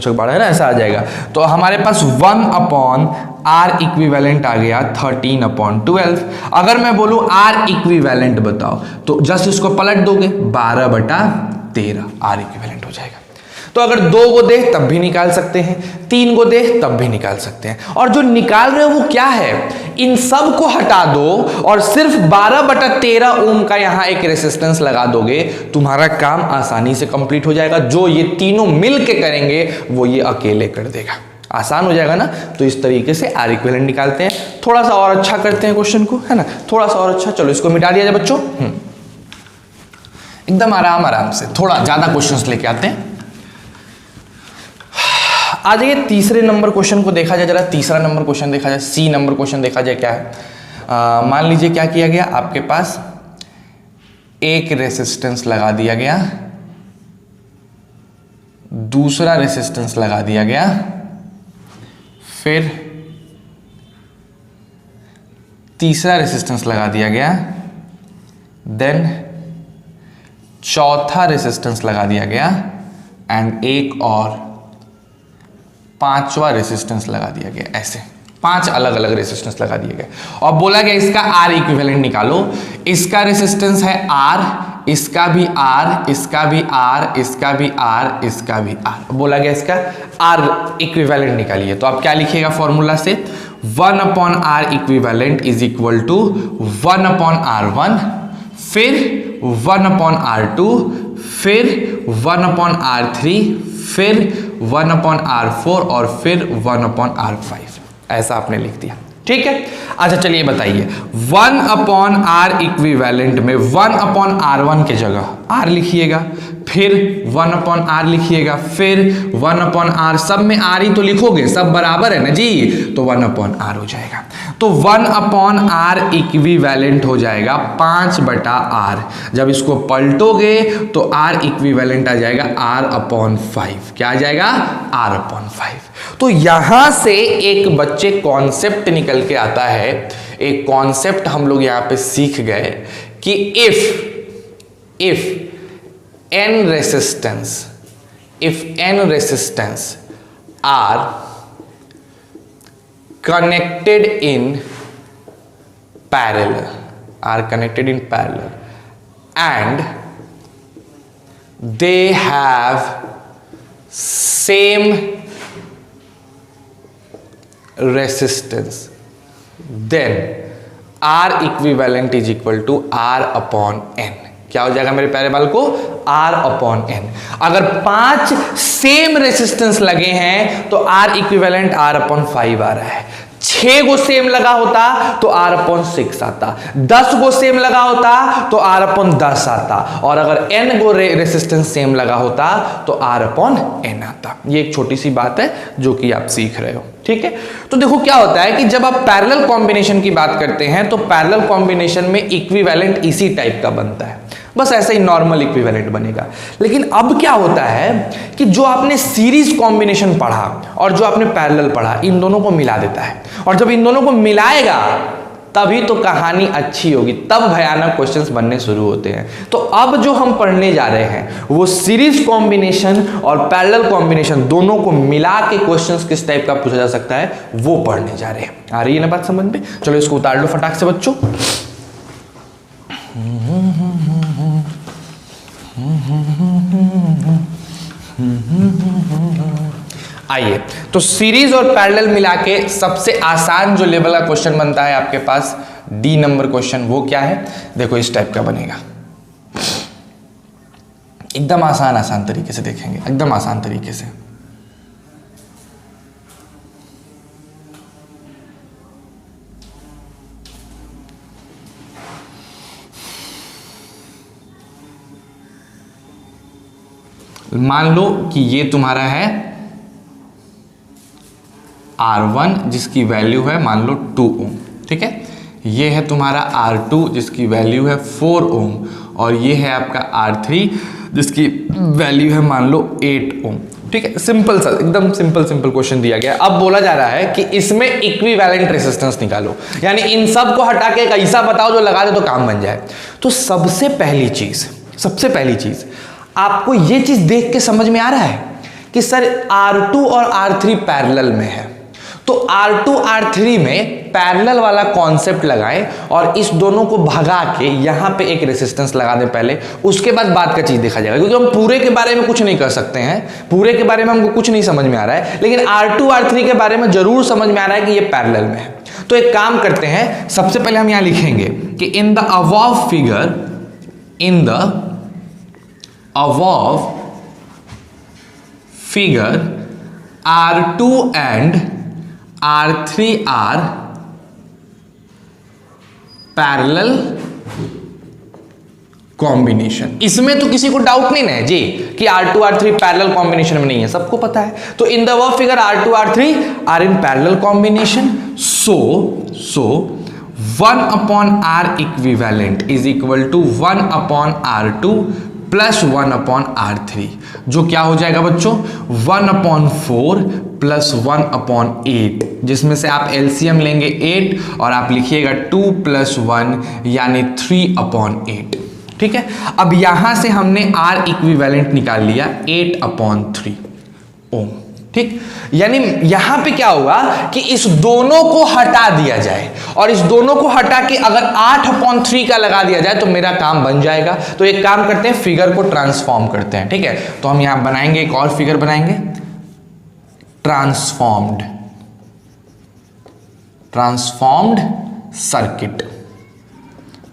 12 है ना, ऐसा आ जाएगा। तो हमारे पास 1/r इक्विवेलेंट आ गया 13/12। अगर मैं बोलूं r इक्विवेलेंट बताओ, तो जस्ट इसको पलट दोगे, 12/13 r इक्विवेलेंट हो जाएगा। तो अगर 2 को दे तब भी निकाल सकते हैं, 3 को दे तब भी निकाल सकते हैं। और जो निकाल रहे हो वो क्या है, इन सब को हटा दो और सिर्फ 12/13 ओम का यहां एक रेसिस्टेंस लगा दोगे, तुम्हारा काम आसानी से कंप्लीट हो जाएगा। जो ये तीनों मिल के करेंगे वो ये अकेले कर देगा। आसान हो जाएगा ना। तो इस तरीके से आर इक्विवेलेंट निकालते हैं। थोड़ा सा और अच्छा करते हैं क्वेश्चन को, है ना, थोड़ा सा और अच्छा। चलो इसको मिटा दिया जाए बच्चों, एकदम आराम से थोड़ा ज्यादा क्वेश्चंस लेके आते हैं। आ जाइए तीसरे नंबर क्वेश्चन को देखा जाए जरा। तीसरा नंबर क्वेश्चन देखा जाए, सी नंबर क्वेश्चन देखा जाए क्या है। मान लीजिए क्या किया गया, आपके पास एक रेसिस्टेंस लगा दिया गया, दूसरा रेसिस्टेंस लगा दिया गया, फिर तीसरा रेसिस्टेंस लगा दिया गया, देन चौथा रेसिस्टेंस लगा दिया गया, एंड एक और पांचवा रेसिस्टेंस लगा दिया गया। ऐसे 5 अलग अलग रेसिस्टेंस लगा दिए गए और बोला गया इसका आर इक्विवेलेंट निकालो। इसका रेसिस्टेंस है आर, इसका भी आर, इसका भी आर, इसका भी आर, इसका भी आर। बोला गया इसका आर इक्विवेलेंट निकालिए। तो आप क्या लिखिएगा फॉर्मूला से, 1/r equivalent is equal to 1/r1, फिर 1/r2, फिर 1/r3, फिर 1/r4 और फिर 1/r5। ऐसा आपने लिख दिया, ठीक है। अच्छा चलिए बताइए, 1/r इक्विवेलेंट में 1/r1 के जगह r लिखिएगा, फिर 1/r लिखिएगा, फिर 1/r, सब में r ही तो लिखोगे, सब बराबर है ना जी, तो 1/r हो जाएगा। तो 1/r इक्विवेलेंट हो जाएगा 5/r। जब इसको पलटोगे तो r इक्विवेलेंट आ जाएगा r/5। क्या आ जाएगा, r/5। तो यहां से एक बच्चे कॉन्सेप्ट निकल के आता है, एक कॉन्सेप्ट हम लोग यहां पे सीख गए कि if n resistance are connected in parallel and they have same resistance, then R equivalent is equal to R/n। क्या हो जाएगा मेरे प्यारे बाल को, R/n। अगर 5 सेम रेसिस्टेंस लगे हैं तो R इक्विवेलेंट R/5 आ रहा है। 6 को सेम लगा होता तो R/6 आता, 10 को सेम लगा होता तो R/10 आता, और अगर n को रेसिस्टेंस सेम लगा होता तो R/n आता। ये एक छोटी सी बात है जो कि आप सीख रहे हो, ठीक है। तो देखो क्या होता है कि जब आप पैरेलल कॉम्बिनेशन की बात करते हैं तो पैरेलल कॉम्बिनेशन में इक्विवेलेंट इसी टाइप का बनता है, बस ऐसा ही नॉर्मल इक्विवेलेंट बनेगा। लेकिन अब क्या होता है कि जो आपने सीरीज कॉम्बिनेशन पढ़ा और जो आपने पैरेलल पढ़ा, इन दोनों को मिला देता है, और जब इन दोनों को मिलाएगा तभी तो कहानी अच्छी होगी, तब भयानक क्वेश्चंस बनने शुरू होते हैं। तो अब जो हम पढ़ने जा रहे हैं वो सीरीज कॉम्बिनेशन और पैरेलल कॉम्बिनेशन दोनों को मिला के क्वेश्चंस किस टाइप का पूछा जा सकता है वो पढ़ने जा रहे हैं। आ रही है ना बात समझ में? चलो इसको उतार लो फटाक से बच्चों। आइए, तो सीरीज और पैरेलल मिला के सबसे आसान जो लेवल का क्वेश्चन बनता है आपके पास, डी नंबर क्वेश्चन, वो क्या है? देखो इस टाइप का बनेगा, एकदम आसान तरीके से देखेंगे, एकदम आसान तरीके से। मान लो कि ये तुम्हारा है R1 जिसकी वैल्यू है मान लो 2 ओम, ठीक है। ये है तुम्हारा R2 जिसकी वैल्यू है 4 ओम, और ये है आपका R3 जिसकी वैल्यू है मान लो 8 ओम, ठीक है। सिंपल सा, एकदम सिंपल क्वेश्चन दिया गया। अब बोला जा रहा है कि इसमें इक्विवेलेंट रेजिस्टेंस निकालो, यानी इन सब को हटा के एक ऐसा बताओ जो लगा दे तो काम बन जाए। तो सबसे पहली चीज आपको ये चीज देख के समझ में आ रहा है कि सर R2 और R3 पैरेलल में है, तो R2 R3 में पैरेलल वाला कॉन्सेप्ट लगाएं और इस दोनों को भगा के यहां पे एक रेजिस्टेंस लगा दें पहले, उसके बाद बात का चीज देखा जाएगा। क्योंकि हम पूरे के बारे में कुछ नहीं कर सकते हैं, पूरे के बारे में हमको कुछ नहीं समझ में आ रहा है, लेकिन R2 R3 के बारे में जरूर समझ में आ रहा है कि ये पैरेलल में है। तो एक काम करते हैं, सबसे पहले हम यहां लिखेंगे कि इन the above figure R2 and R3 are parallel combination. इसमें तो किसी को डाउट नहीं है जी कि R2 R3 पैरेलल कॉम्बिनेशन में नहीं है, सबको पता है। तो in the above figure R2 R3 are in parallel combination, so 1/R equivalent is equal to 1/R2 plus 1/R3, जो क्या हो जाएगा बच्चों 1/4 प्लस 1/8, जिसमें से आप एलसीएम लेंगे 8 और आप लिखिएगा 2 + 1 यानी 3/8, ठीक है। अब यहां से हमने R इक्विवेलेंट निकाल लिया 8/3 ओम, ठीक। यानी यहां पे क्या हुआ कि इस दोनों को हटा दिया जाए, और इस दोनों को हटा के अगर 8/3 का लगा दिया जाए तो मेरा काम बन जाएगा। तो एक काम करते हैं, फिगर को ट्रांसफॉर्म करते हैं, ठीक है। तो हम यहां बनाएंगे, एक और फिगर बनाएंगे, ट्रांसफॉर्म्ड सर्किट।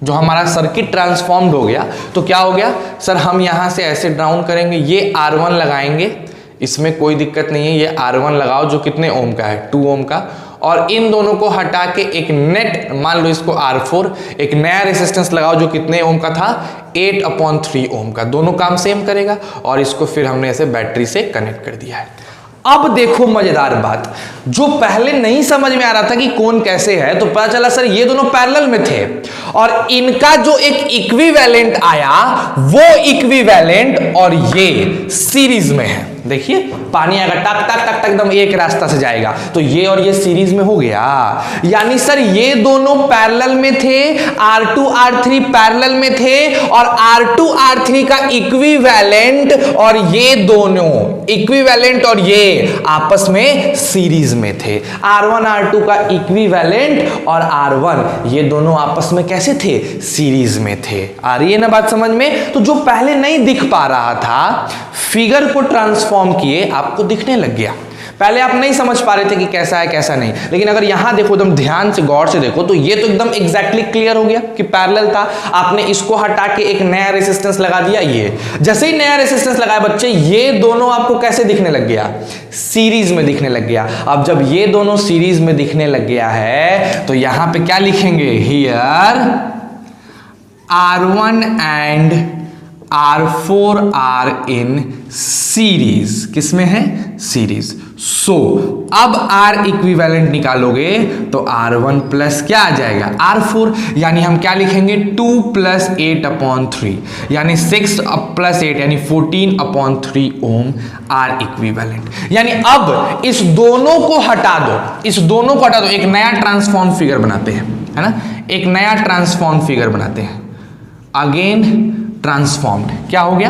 जो हमारा सर्किट ट्रांसफॉर्म्ड हो गया तो क्या हो गया सर, हम यहां से ऐसे ड्राउन करेंगे, ये R1 लगाएंगे, इसमें कोई दिक्कत नहीं है, ये R1 लगाओ जो कितने ओम का है 2 ओम का, और इन दोनों को हटा के एक नेट मान लो इसको R4, एक नया रेजिस्टेंस लगाओ जो कितने ओम का था 8/3 ओम का, दोनों काम सेम करेगा, और इसको फिर हमने ऐसे बैटरी से कनेक्ट कर दिया है। अब देखो मजेदार बात, जो पहले नहीं समझ में आ रहा था कि कौन कैसे है, तो पता चला सर ये दोनों पैरेलल में थे, और इनका जो एक इक्विवेलेंट आया वो इक्विवेलेंट और ये सीरीज में है। देखिए पानी आएगा टक टक टक टक एकदम एक रास्ता से जाएगा, तो ये और ये सीरीज में हो गया, यानी सर ये दोनों पैरेलल में थे, R2 R3 पैरेलल में थे, और R2 R3 का इक्विवेलेंट और ये दोनों इक्विवेलेंट और ये आपस में सीरीज में थे। R1 R2 का इक्विवेलेंट और R1 ये दोनों आपस में कैसे थे, सीरीज में थे। आ रही है ना बात समझ में। तो जो पहले नहीं दिख पा रहा था, फिगर को ट्रांसफॉर्म किए आपको दिखने लग गया। पहले आप नहीं समझ पा रहे थे कि कैसा है कैसा नहीं, लेकिन अगर यहां देखो एकदम ध्यान से गौर से देखो तो ये तो एकदम एग्जैक्टली क्लियर हो गया कि पैरेलल था। आपने इसको हटा के एक नया रेजिस्टेंस लगा दिया, ये जैसे ही नया रेजिस्टेंस लगाया बच्चे, ये दोनों आपको कैसे दिखने लग गया, सीरीज में दिखने लग गया। अब जब ये दोनों सीरीज में दिखने लग गया है तो यहां पे क्या लिखेंगे, here R1 and R4 are in series, किसमें है, सीरीज। सो अब R इक्विवेलेंट निकालोगे तो R1 प्लस क्या आ जाएगा R4, यानी हम क्या लिखेंगे 2 + 8/3 यानी 6 + 8 यानी 14/3 ओम R इक्विवेलेंट। यानी अब इस दोनों को हटा दो, इस दोनों को हटा दो, एक नया ट्रांसफॉर्म फिगर बनाते हैं, है ना, एक नया ट्रांसफॉर्म फिगर बनाते हैं। अगेन ट्रांसफॉर्म्ड, क्या हो गया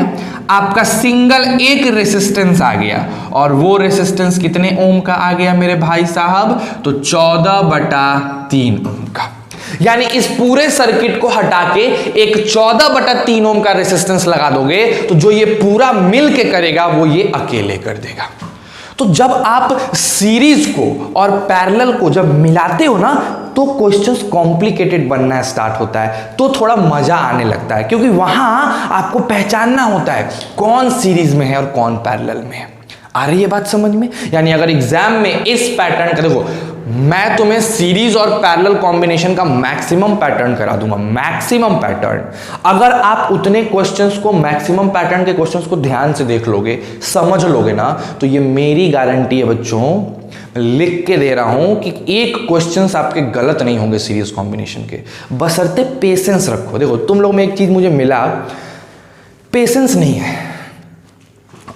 आपका, सिंगल एक रेसिस्टेंस आ गया, और वो रेसिस्टेंस कितने ओम का आ गया मेरे भाई साहब, तो 14/3 ओम का। यानी इस पूरे सर्किट को हटा के एक 14/3 ओम का रेसिस्टेंस लगा दोगे तो जो ये पूरा मिल के करेगा वो ये अकेले कर देगा। तो जब आप सीरीज को और पैरेलल को जब मिलाते हो ना तो क्वेश्चंस कॉम्प्लिकेटेड बनना स्टार्ट होता है, तो थोड़ा मजा आने लगता है, क्योंकि वहां आपको पहचानना होता है कौन सीरीज में है और कौन पैरेलल में है। आ रही है बात समझ में। यानी अगर एग्जाम में इस पैटर्न का, देखो मैं तुम्हें सीरीज और पैरेलल कॉम्बिनेशन का मैक्सिमम पैटर्न करा दूंगा, मैक्सिमम पैटर्न। अगर आप उतने क्वेश्चंस को, मैक्सिमम पैटर्न के क्वेश्चंस को ध्यान से देख लोगे, समझ लोगे ना, तो ये मेरी गारंटी है बच्चों, लिख के दे रहा हूं कि एक क्वेश्चंस आपके गलत नहीं होंगे सीरीज कॉम्बिनेशन के, बशर्ते पेशेंस रखो। देखो तुम लोग में एक चीज मुझे मिला, पेशेंस नहीं है,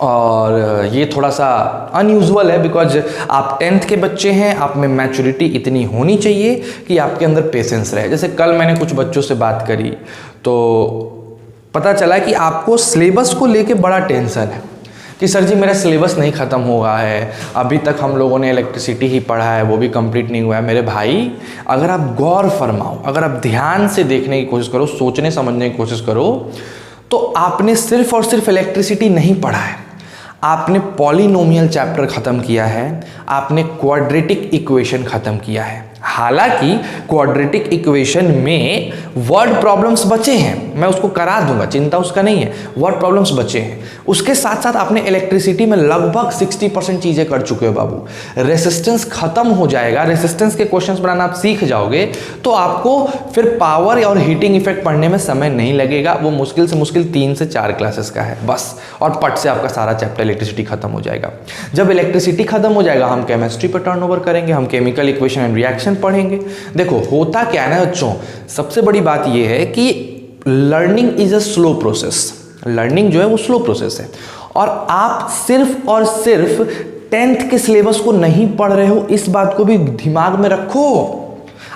और ये थोड़ा सा अनयूजुअल है बिकॉज आप 10th के बच्चे हैं, आप में मैच्योरिटी इतनी होनी चाहिए कि आपके अंदर पेशेंस रहे। जैसे कल मैंने कुछ बच्चों से बात करी तो पता चला कि आपको सिलेबस को लेके बड़ा टेंशन है कि सर जी मेरा सिलेबस नहीं ख़त्म हुआ है, अभी तक हम लोगों ने इलेक्ट्रिसिटी ही पढ़ा है, वो भी कंप्लीट नहीं हुआ है। मेरे भाई अगर आप गौर फरमाओ, अगर आप ध्यान से देखने की कोशिश करो, सोचने समझने की कोशिश करो, तो आपने सिर्फ और सिर्फ इलेक्ट्रिसिटी नहीं पढ़ा है, आपने पॉलिनोमियल चैप्टर ख़त्म किया है, आपने क्वाड्रेटिक इक्वेशन ख़त्म किया है। हालांकि क्वाड्रेटिक इक्वेशन में वर्ड प्रॉब्लम्स बचे हैं, मैं उसको करा दूंगा, चिंता उसका नहीं है, वर्ड प्रॉब्लम्स बचे हैं। उसके साथ साथ आपने इलेक्ट्रिसिटी में लगभग 60% चीज़ें कर चुके हो बाबू। रेसिस्टेंस खत्म हो जाएगा, रेसिस्टेंस के क्वेश्चंस बनाना आप सीख जाओगे तो आपको फिर पावर और हीटिंग इफेक्ट पढ़ने में समय नहीं लगेगा। वो मुश्किल से मुश्किल 3 से 4 क्लासेस का है बस, और पट से आपका सारा चैप्टर इलेक्ट्रिसिटी खत्म हो जाएगा। जब इलेक्ट्रिसिटी खत्म हो जाएगा हम केमिस्ट्री पर टर्नओवर करेंगे, हम केमिकल इक्वेशन एंड रिएक्शन पढ़ेंगे। देखो होता क्या है ना बच्चों, सबसे बड़ी बात यह है कि learning is a slow process. Learning जो है वो स्लो प्रोसेस है, और आप सिर्फ और सिर्फ 10th के सिलेबस को नहीं पढ़ रहे हो, इस बात को भी दिमाग में रखो।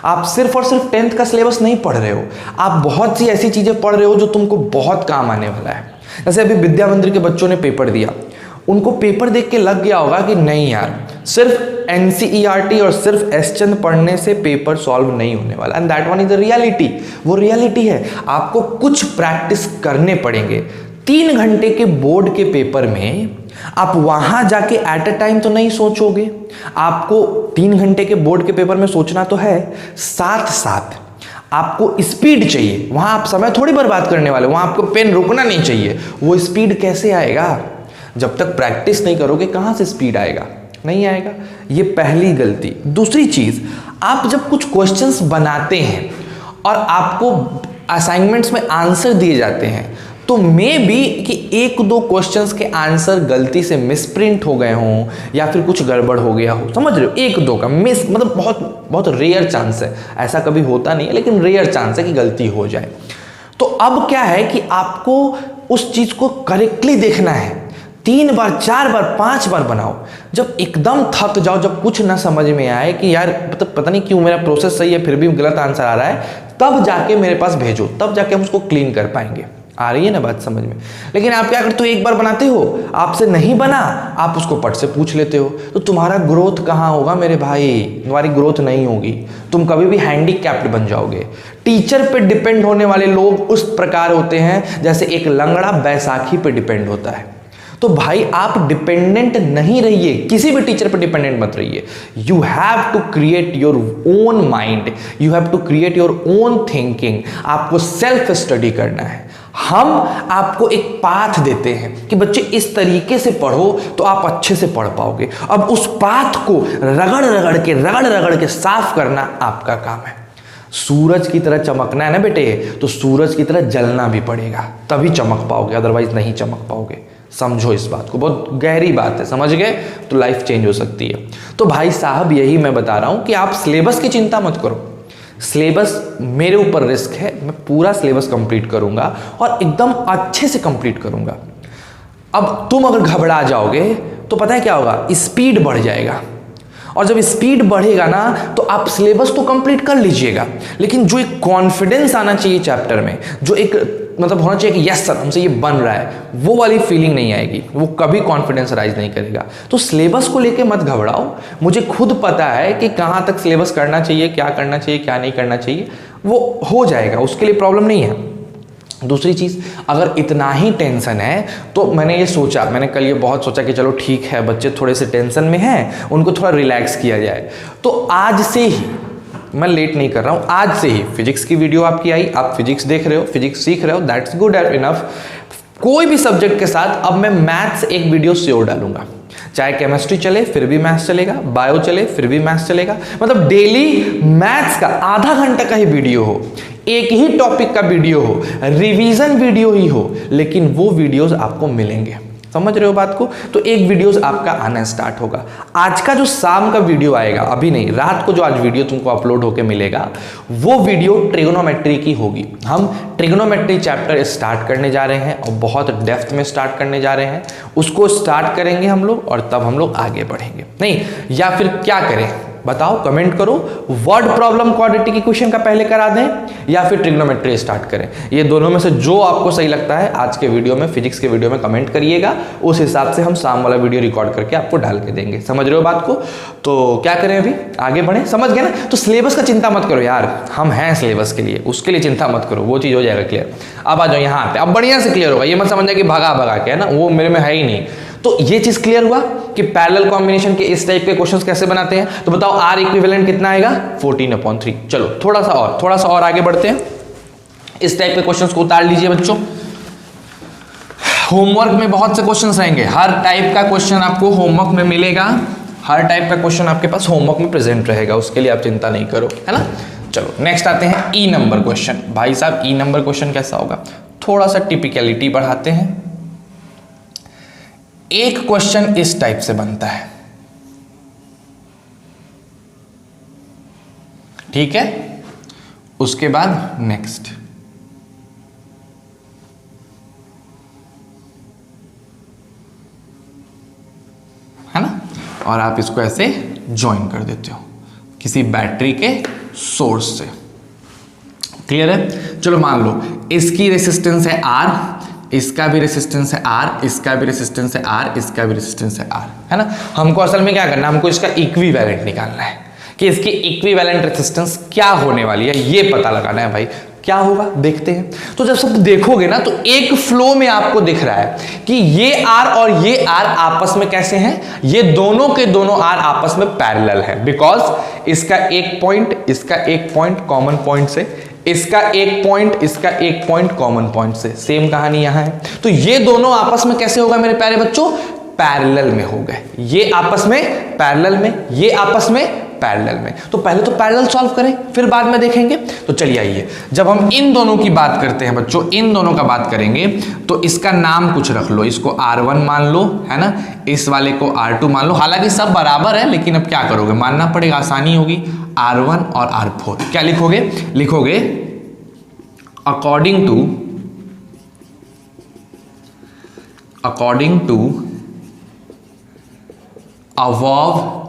आप सिर्फ और सिर्फ 10th का सिलेबस नहीं पढ़ रहे हो, आप बहुत सी ऐसी चीजें पढ़ रहे हो जो तुमको बहुत काम आने वाला है। जैसे अभी विद्या मंदिर के बच्चों ने पेपर दिया, उनको पेपर देख के लग गया होगा कि नहीं यार सिर्फ NCERT और सिर्फ एसचंद पढ़ने से पेपर सॉल्व नहीं होने वाला, and that one is the reality. वो रियलिटी है, आपको कुछ प्रैक्टिस करने पड़ेंगे। 3 घंटे के बोर्ड के पेपर में आप वहां जाके एट अ टाइम तो नहीं सोचोगे, आपको 3 घंटे के बोर्ड के पेपर में सोचना तो है, साथ साथ आपको स्पीड चाहिए। वहां आप समय थोड़ी बर्बाद करने वाले, वहां आपको पेन रुकना नहीं चाहिए। वो स्पीड कैसे आएगा? जब तक प्रैक्टिस नहीं करोगे कहां से स्पीड आएगा? नहीं आएगा। ये पहली गलती। दूसरी चीज, आप जब कुछ क्वेश्चंस बनाते हैं और आपको असाइनमेंट्स में आंसर दिए जाते हैं, तो मे बी कि 1-2 क्वेश्चंस के आंसर गलती से मिसप्रिंट हो गए हों या फिर कुछ गड़बड़ हो गया हो, समझ रहे हो? 1-2 का मिस, मतलब बहुत बहुत रेयर चांस है, ऐसा कभी होता नहीं है लेकिन रेयर चांस है कि गलती हो जाए। तो अब क्या है कि आपको उस चीज को करेक्टली देखना है। 3 बार 4 बार 5 बार बनाओ। जब एकदम थक जाओ, जब कुछ ना समझ में आए कि यार पता नहीं क्यों मेरा प्रोसेस सही है फिर भी गलत आंसर आ रहा है, तब जाके मेरे पास भेजो, तब जाके हम उसको क्लीन कर पाएंगे। आ रही है ना बात समझ में? लेकिन आप क्या करते हो, एक बार बनाते हो, आपसे नहीं बना, आप उसको पट से पूछ लेते हो, तो तुम्हारा ग्रोथ कहाँ होगा मेरे भाई? तुम्हारी ग्रोथ नहीं होगी, तुम कभी भी हैंडीकैप्ड बन जाओगे। टीचर पे डिपेंड होने वाले लोग उस प्रकार होते हैं जैसे एक लंगड़ा बैसाखी पे डिपेंड होता है। तो भाई आप डिपेंडेंट नहीं रहिए, किसी भी टीचर पर डिपेंडेंट मत रहिए। You have to create your own mind, you have to create your own thinking. आपको सेल्फ स्टडी करना है। हम आपको एक पाथ देते हैं कि बच्चे इस तरीके से पढ़ो तो आप अच्छे से पढ़ पाओगे। अब उस पाथ को रगड़ रगड़ के साफ करना आपका काम है। सूरज की तरह चमकना है ना बेटे, तो सूरज की तरह जलना भी पड़ेगा, तभी चमक पाओगे, अदरवाइज नहीं चमक पाओगे। समझो इस बात को, बहुत गहरी बात है, समझ गए तो लाइफ चेंज हो सकती है। तो भाई साहब यही मैं बता रहा हूं कि आप सिलेबस की चिंता मत करो। सिलेबस मेरे ऊपर रिस्क है, मैं पूरा सिलेबस कंप्लीट करूंगा और एकदम अच्छे से कंप्लीट करूंगा। अब तुम अगर घबरा जाओगे तो पता है क्या होगा, स्पीड बढ़ जाएगा, और जब स्पीड बढ़ेगा ना तो आप सिलेबस तो कंप्लीट कर लीजिएगा, लेकिन जो एक कॉन्फिडेंस आना चाहिए चैप्टर में, जो एक मतलब होना चाहिए कि यस सर हमसे ये बन रहा है, वो वाली फीलिंग नहीं आएगी, वो कभी कॉन्फिडेंस राइज नहीं करेगा। तो सिलेबस को लेके मत घबराओ, मुझे खुद पता है कि कहाँ तक सिलेबस करना चाहिए, क्या करना चाहिए, क्या नहीं करना चाहिए, वो हो जाएगा, उसके लिए प्रॉब्लम नहीं है। दूसरी चीज़, अगर इतना ही टेंशन है तो मैंने ये सोचा, मैंने कल ये बहुत सोचा कि चलो ठीक है बच्चे थोड़े से टेंशन में हैं, उनको थोड़ा रिलैक्स किया जाए। तो आज से ही, मैं लेट नहीं कर रहा हूँ, आज से ही फिजिक्स की वीडियो आपकी आई, आप फिजिक्स देख रहे हो, फिजिक्स सीख रहे हो, दैट्स गुड इनफ। कोई भी सब्जेक्ट के साथ अब मैं मैथ्स एक वीडियो श्योर डालूंगा, चाहे केमिस्ट्री चले फिर भी मैथ्स चलेगा, बायो चले फिर भी मैथ्स चलेगा, मतलब डेली मैथ्स का आधा घंटा का ही वीडियो हो, एक ही टॉपिक का वीडियो हो, रिवीजन वीडियो ही हो, लेकिन वो वीडियोस आपको मिलेंगे। समझ रहे हो बात को? तो एक वीडियोस आपका आना स्टार्ट होगा। आज का जो शाम का वीडियो आएगा, अभी नहीं, रात को जो आज वीडियो तुमको अपलोड होके मिलेगा, वो वीडियो ट्रिग्नोमेट्री की होगी। हम ट्रिग्नोमेट्री चैप्टर स्टार्ट करने जा रहे हैं और बहुत डेप्थ में स्टार्ट करने जा रहे हैं। उसको स्टार्ट करेंगे हम लोग और तब हम लोग आगे बढ़ेंगे। नहीं, या फिर क्या करें बताओ, कमेंट करो। वर्ड प्रॉब्लम क्वाड्रेटिक इक्वेशन का पहले करा दें या फिर ट्रिग्नोमेट्री स्टार्ट करें। ये दोनों में से जो आपको सही लगता है आज के वीडियो में, फिजिक्स के वीडियो में कमेंट करिएगा। उस हिसाब से हम शाम वाला वीडियो रिकॉर्ड करके आपको डाल के देंगे। समझ रहे हो बात को? तो क्या करें, अभी आगे बढ़ें। समझ गए ना? तो सिलेबस का चिंता मत करो यार, हम हैं सिलेबस के लिए, उसके लिए चिंता मत करो, वो चीज़ हो जाएगा क्लियर। अब आ जाओ यहाँ पे, अब बढ़िया से क्लियर होगा। ये मत समझना कि भगा भगा के, है ना, वो मेरे में है ही नहीं। तो ये चीज क्लियर हुआ कि पैरेलल कॉम्बिनेशन के इस टाइप के क्वेश्चंस कैसे बनाते हैं। तो बताओ R इक्विवेलेंट कितना आएगा? 14/3। चलो थोड़ा सा और आगे बढ़ते हैं। इस टाइप के क्वेश्चंस को उतार लीजिए बच्चों। होमवर्क में बहुत से क्वेश्चंस रहेंगे, हर टाइप का क्वेश्चन आपको होमवर्क में मिलेगा, हर टाइप का क्वेश्चन आपके पास होमवर्क में प्रेजेंट रहेगा, उसके लिए आप चिंता नहीं करो, है ना। चलो नेक्स्ट आते हैं E नंबर क्वेश्चन। भाई साहब E नंबर क्वेश्चन कैसा होगा? थोड़ा सा टिपिकलिटी बढ़ाते हैं। एक क्वेश्चन इस टाइप से बनता है, ठीक है। उसके बाद नेक्स्ट, है ना, और आप इसको ऐसे ज्वाइन कर देते हो किसी बैटरी के सोर्स से। क्लियर है? चलो मान लो इसकी रेसिस्टेंस है R, इसका भी रेसिस्टेंस है R, इसका भी रेसिस्टेंस है R, इसका भी रेसिस्टेंस है R, है ना। हमको असल में क्या करना है, हमको इसका इक्विवेलेंट निकालना है कि इसकी इक्विवेलेंट रेसिस्टेंस क्या होने वाली है, ये पता लगाना है। भाई क्या होगा देखते हैं। तो जब सब देखोगे ना तो एक फ्लो में आपको दिख रहा है कि ये R और ये R आपस में कैसे हैं, ये दोनों के दोनों R आपस में पैरेलल है। बिकॉज इसका एक पॉइंट, इसका एक पॉइंट कॉमन पॉइंट से, इसका एक पॉइंट, इसका एक पॉइंट कॉमन पॉइंट से, सेम कहानी यहां है। तो ये दोनों आपस में कैसे होगा मेरे प्यारे बच्चों? पैरेलल में हो गए। ये आपस में पैरेलल में, ये आपस में पैरेलल में। तो पहले तो पैरेलल सॉल्व करें, फिर बाद में देखेंगे। तो चलिए आइए, जब हम इन दोनों की बात करते हैं बच्चों, इन दोनों का बात करेंगे तो इसका नाम कुछ रख लो। इसको R1 मान लो, है ना, इस वाले को R2 मान लो। हालांकि सब बराबर है, लेकिन अब क्या करोगे, मानना पड़ेगा, आसानी होगी। R1 और R4 क्या लिखोगे? लिखोगे अकॉर्डिंग टू अबव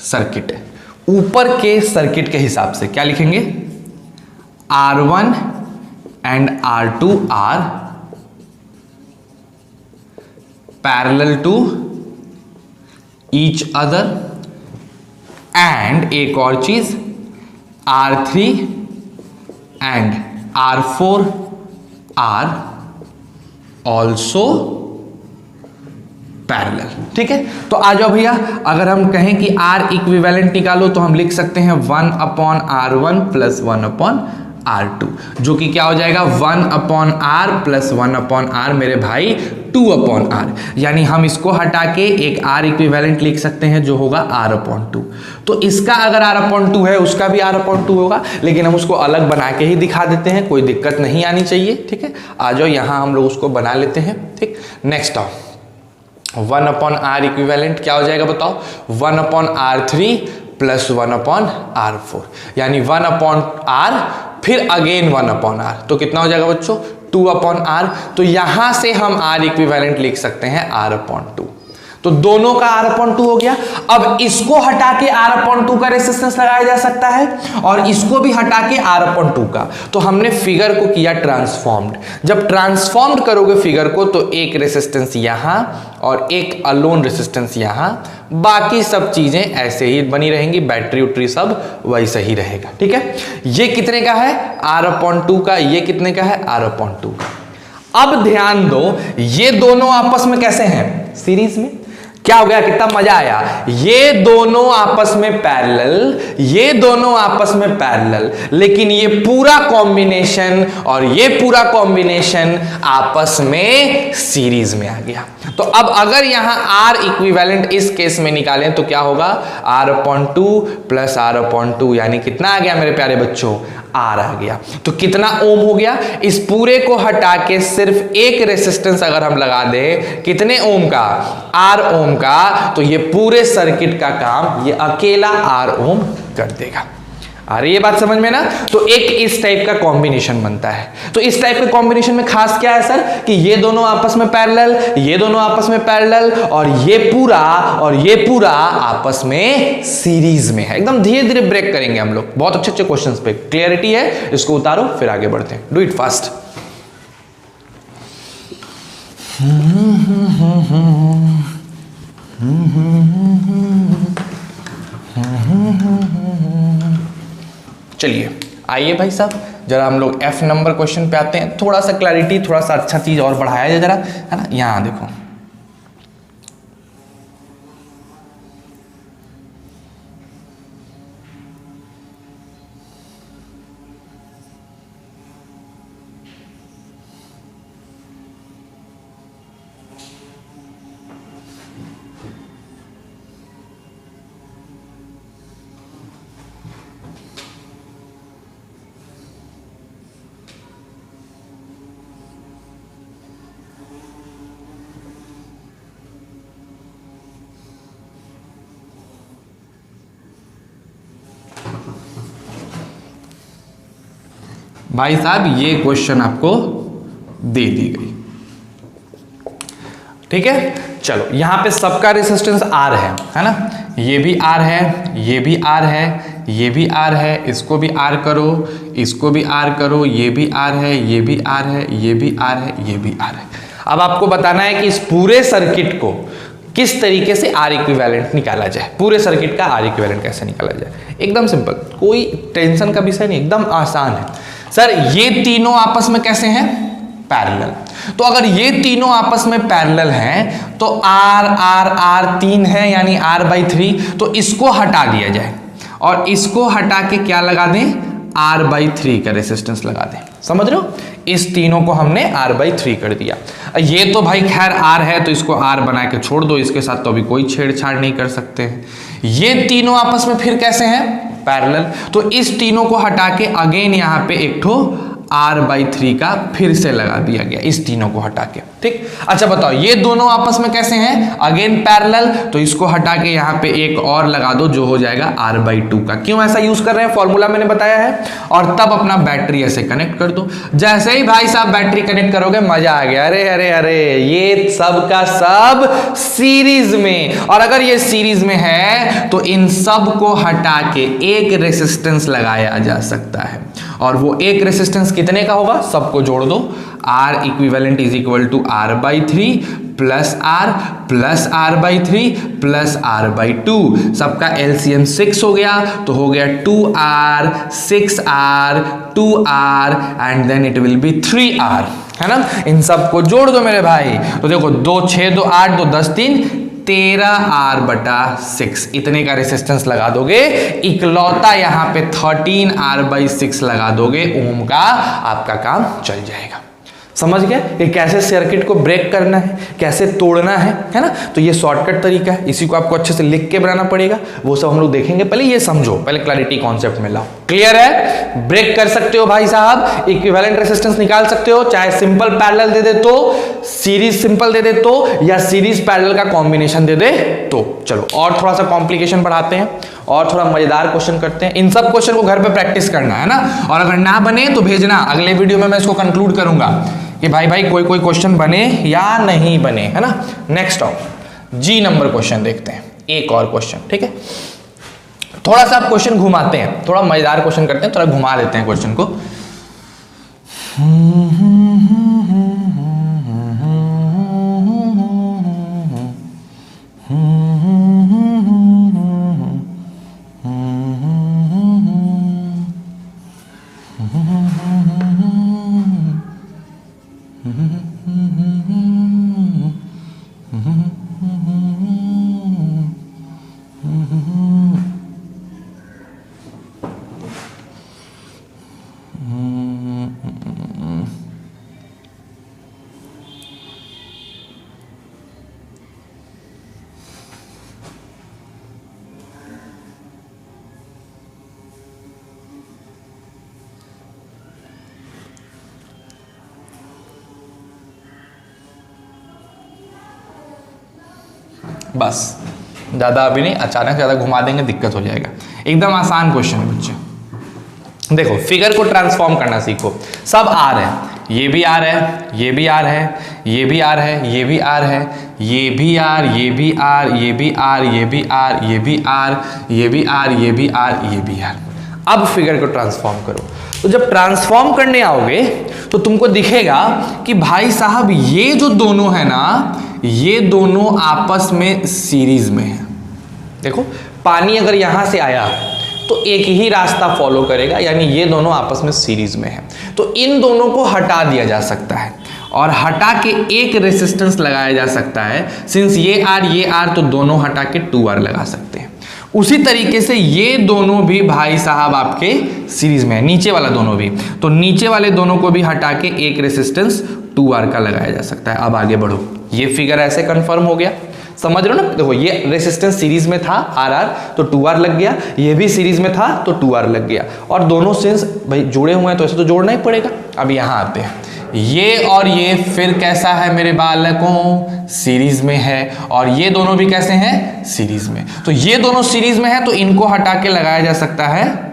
सर्किट, ऊपर के सर्किट के हिसाब से क्या लिखेंगे? R1 and R2 are parallel to each other, and एक और चीज R3 and R4 are also parallel. ठीक है, तो आ जाओ भैया, अगर हम कहें कि R इक्विवेलेंट निकालो तो हम लिख सकते हैं 1/R1 प्लस 1/R2, जो कि क्या हो जाएगा 1/R प्लस 1/R मेरे भाई 2/R। यानी हम इसको हटा के एक R इक्विवेलेंट लिख सकते हैं जो होगा R/2। तो इसका अगर R/2 है उसका भी R/2 होगा, लेकिन हम उसको अलग बना के ही दिखा देते हैं, कोई दिक्कत नहीं आनी चाहिए। ठीक है, आ जाओ यहां हम लोग उसको बना लेते हैं। ठीक, नेक्स्ट आओ, 1/R इक्विवेलेंट क्या हो जाएगा बताओ? 1/R3 प्लस 1/R4, यानी 1/R फिर अगेन 1/R, तो कितना हो जाएगा बच्चों? 2/R। तो यहां से हम R इक्विवेलेंट लिख सकते हैं R/2। तो दोनों का R/2 हो गया। अब इसको हटा के R/2 का रेसिस्टेंस लगाया जा सकता है और इसको भी हटा के R/2 का। तो हमने फिगर को किया ट्रांसफॉर्म्ड। जब ट्रांसफॉर्म्ड करोगे फिगर को तो एक रेसिस्टेंस यहां और एक अलोन रेसिस्टेंस यहां, बाकी सब चीजें ऐसे ही बनी रहेंगी, बैटरी उटरी सब वैसे ही रहेगा। ठीक है, ये कितने का है? R/2 का। ये कितने का है? R/2 का। अब ध्यान दो, ये दोनों आपस में कैसे हैं? सीरीज में। क्या हो गया, कितना मजा आया। ये दोनों आपस में पैरेलल, ये दोनों आपस में पैरेलल, लेकिन ये पूरा कॉम्बिनेशन और ये पूरा कॉम्बिनेशन आपस में सीरीज में आ गया। तो अब अगर यहां R इक्विवेलेंट इस केस में निकालें तो क्या होगा, R/2 प्लस R/2, यानी कितना आ गया मेरे प्यारे बच्चों, R आ गया। तो कितना ओम हो गया, इस पूरे को हटा के सिर्फ एक रेसिस्टेंस अगर हम लगा दें, कितने ओम का, R ओम का, तो ये पूरे सर्किट का काम ये अकेला R ओम कर देगा। आ रही है बात समझ में ना। तो एक इस टाइप का कॉम्बिनेशन बनता है। तो इस टाइप के कॉम्बिनेशन में खास क्या है सर, कि ये दोनों आपस में पैरेलल, ये दोनों आपस में पैरेलल, और ये पूरा आपस में सीरीज में है। एकदम धीरे धीरे ब्रेक करेंगे हम लोग, बहुत अच्छे अच्छे क्वेश्चंस पे। क्लियरिटी है, इसको उतारो फिर आगे बढ़ते हैं। Do it fast. चलिए आइए भाई साहब, जरा हम लोग F नंबर क्वेश्चन पे आते हैं। थोड़ा सा क्लैरिटी, थोड़ा सा अच्छा चीज और बढ़ाया जाए जरा, है ना। यहां देखो, भाई साहब ये क्वेश्चन आपको दे दी गई, ठीक है। चलो यहां पे सबका रेसिस्टेंस R है ना। ये भी R है, ये भी R है, ये भी R है, इसको भी R करो, इसको भी R करो, ये भी R है, ये भी R है, ये भी R है, ये भी R है। अब आपको बताना है कि इस पूरे सर्किट को किस तरीके से R इक्विवेलेंट निकाला जाए, पूरे सर्किट का R इक्विवेलेंट कैसे निकाला जाए। एकदम सिंपल, कोई टेंशन का विषय नहीं, एकदम आसान है। सर ये तीनों आपस में कैसे हैं, पैरेलल। तो अगर ये तीनों आपस में पैरेलल हैं तो R R R 3 है, यानी R/3। तो इसको हटा दिया जाए और इसको हटा के क्या लगा दें, R/3 का रेसिस्टेंस लगा दें। समझ रहे हो, इस तीनों को हमने R/3 कर दिया। ये तो भाई खैर R है तो इसको R बना के छोड़ दो, इसके साथ तो अभी कोई छेड़छाड़ नहीं कर सकते हैं। ये तीनों आपस में फिर कैसे हैं, पैरेलल। तो इस तीनों को हटा के अगेन यहां पे एक ठो R/3 का फिर से लगा दिया गया, इस तीनों को हटा के, ठीक। अच्छा बताओ, ये दोनों आपस में कैसे हैं, अगेन पैरेलल। तो इसको हटा के यहाँ पे एक और लगा दो जो हो जाएगा R/2 का। क्यों ऐसा यूज कर रहे हैं, फॉर्मूला मैंने बताया है। और तब अपना बैटरी ऐसे कनेक्ट कर दो। जैसे ही भाई साहब बैटरी कनेक्ट करोगे, मजा आ गया। अरे अरे अरे, ये सब का सब सीरीज में, और अगर ये सीरीज में है तो इन सब को हटा के एक रेसिस्टेंस लगाया जा सकता है। और वो एक रेसिस्टेंस कितने का होगा, सबको जोड़ दो। R equivalent is equal to R/3 plus R plus R/3 plus R/2। सबका LCM 6 हो गया, तो हो गया 2R 6R 2R and then it will be 3R, है ना। इन सबको जोड़ दो मेरे भाई। तो देखो 2 6 2 8 2 10 3 13R/6 इतने का रेसिस्टेंस लगा दोगे। इकलौता यहां पे 13R/6 लगा दोगे, ओम का आपका काम चल जाएगा। समझ गया कि कैसे सर्किट को ब्रेक करना है, कैसे तोड़ना है ना। तो ये शॉर्टकट तरीका है, इसी को आपको अच्छे से लिख के बनाना पड़ेगा, वो सब हम लोग देखेंगे। पहले ये समझो, पहले क्लैरिटी कॉन्सेप्ट में लाओ। क्लियर है, ब्रेक कर सकते हो भाई साहब, इक्विवेलेंट रेसिस्टेंस निकाल सकते हो, चाहे सिंपल पैरेलल दे दे तो, सीरीज सिंपल दे दे तो, या सीरीज पैरेलल का कॉम्बिनेशन दे दे तो। चलो और थोड़ा सा कॉम्प्लिकेशन बढ़ाते हैं और थोड़ा मजेदार क्वेश्चन करते हैं। इन सब क्वेश्चन को घर पे प्रैक्टिस करना है ना, और अगर ना बने तो भेजना, अगले वीडियो में मैं इसको कंक्लूड करूंगा कि भाई कोई क्वेश्चन बने या नहीं बने, है ना। नेक्स्ट आओ, G नंबर क्वेश्चन देखते हैं, एक और क्वेश्चन, ठीक है। थोड़ा सा आप क्वेश्चन घुमाते हैं, थोड़ा मजेदार क्वेश्चन करते हैं, थोड़ा घुमा देते हैं क्वेश्चन को। बस, ज़्यादा अभी नहीं, अचानक ज़्यादा घुमा देंगे दिक्कत हो जाएगा। एकदम आसान क्वेश्चन है बच्चे। देखो फिगर को ट्रांसफॉर्म करना सीखो। सब आर है, ये भी आर है, ये भी आर है, ये भी आर है, ये भी आर है, ये भी आर, ये भी आर, ये भी आर, ये भी आर, ये भी आर, ये भी आर, ये भी आर, ये भी आर। अब फिगर को ट्रांसफॉर्म करो। तो जब ट्रांसफॉर्म करने आओगे तो तुमको दिखेगा कि भाई साहब ये जो दोनों है ना, ये दोनों आपस में सीरीज में है। देखो पानी अगर यहां से आया तो एक ही रास्ता फॉलो करेगा, यानी ये दोनों आपस में सीरीज में है। तो इन दोनों को हटा दिया जा सकता है और हटा के एक रेसिस्टेंस लगाया जा सकता है। सिंस ये आर तो दोनों हटा के 2R लगा सकते हैं। उसी तरीके से ये दोनों भी भाई साहब आपके सीरीज में है, नीचे वाला दोनों भी। तो नीचे वाले दोनों को भी हटा के एक रेसिस्टेंस 2R का लगाया जा सकता है। अब आगे बढ़ो, ये फिगर ऐसे कंफर्म हो गया, समझ रहे हो ना। देखो ये रेसिस्टेंस सीरीज में था आर तो 2R लग गया, ये भी सीरीज में था तो 2R लग गया, और दोनों सेंस भाई जुड़े हुए हैं तो ऐसे तो जोड़ना ही पड़ेगा। अब यहां आते हैं, ये और ये फिर कैसा है मेरे बालकों, सीरीज में है, और ये दोनों भी कैसे हैं, सीरीज में। तो ये दोनों सीरीज में है तो इनको हटा के लगाया जा सकता है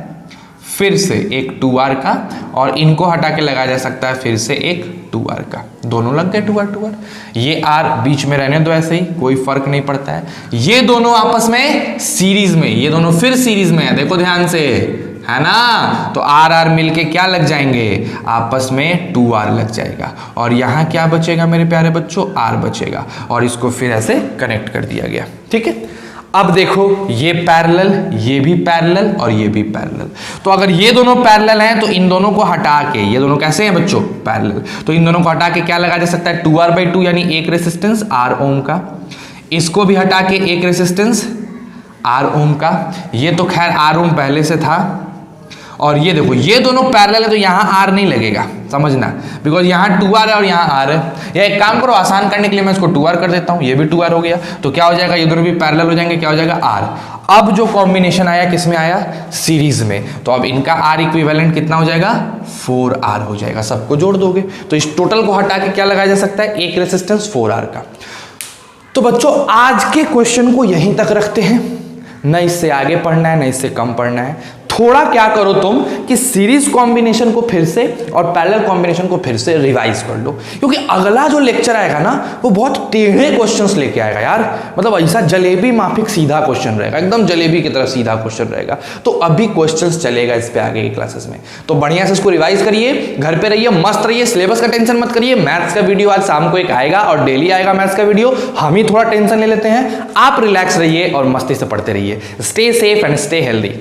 फिर से एक 2R का, और इनको हटा के लगाया जा सकता है फिर से एक 2R का। दोनों लग गए 2R। ये R बीच में रहने दो ऐसे ही, कोई फर्क नहीं पड़ता है। ये दोनों आपस में सीरीज में, ये दोनों फिर सीरीज में है, देखो ध्यान से, है ना। तो R मिलके क्या लग जाएंगे, आपस में 2R लग जाएगा, और यहां क्या बचेगा मेरे प्यारे बच्चों, R बचेगा, और इसको फिर ऐसे कनेक्ट कर दिया गया। ठीक है, अब देखो ये पैरेलल, ये भी पैरेलल और ये भी पैरेलल। तो अगर ये दोनों पैरेलल हैं तो इन दोनों को हटा के, ये दोनों कैसे हैं बच्चों, पैरेलल, तो इन दोनों को हटा के क्या लगाया जा सकता है, 2R/2 यानी एक रेसिस्टेंस R ओम का। इसको भी हटा के एक रेसिस्टेंस R ओम का। ये तो खैर R ओम पहले से था। और ये देखो ये दोनों पैरेलल है तो यहाँ R नहीं लगेगा, समझना, बिकॉज यहाँ 2R है और यहाँ R है। या एक काम करो, आसान करने के लिए मैं इसको 2R कर देता हूँ, ये भी 2R हो गया, तो क्या हो जाएगा, ये दोनों भी पैरेलल हो जाएंगे, क्या हो जाएगा, R। अब जो कॉम्बिनेशन आया किस में आया, सीरीज में, तो अब इनका R इक्विवेलेंट कितना हो जाएगा, 4R हो जाएगा। सबको जोड़ दोगे तो इस टोटल को हटा के क्या लगाया जा सकता है, एक रेसिस्टेंस 4R का। तो बच्चों आज के क्वेश्चन को यहीं तक रखते हैं, न इससे आगे पढ़ना है न इससे कम पढ़ना है। थोड़ा क्या करो तुम कि सीरीज कॉम्बिनेशन को फिर से और पैरेलल कॉम्बिनेशन को फिर से रिवाइज कर लो, क्योंकि अगला जो लेक्चर आएगा ना वो बहुत टेढ़े क्वेश्चंस लेके आएगा यार। मतलब ऐसा जलेबी माफिक सीधा क्वेश्चन रहेगा, एकदम जलेबी की तरह सीधा क्वेश्चन रहेगा। तो अभी क्वेश्चंस चलेगा इस पे आगे की क्लासेस में, तो बढ़िया से इसको रिवाइज करिए, घर पे रहिए, मस्त रहिए, सिलेबस का टेंशन मत करिए। मैथ्स का वीडियो आज शाम को एक आएगा और डेली आएगा मैथ्स का वीडियो, हम ही थोड़ा टेंशन ले लेते हैं, आप रिलैक्स रहिए और मस्ती से पढ़ते रहिए। Stay safe and stay healthy.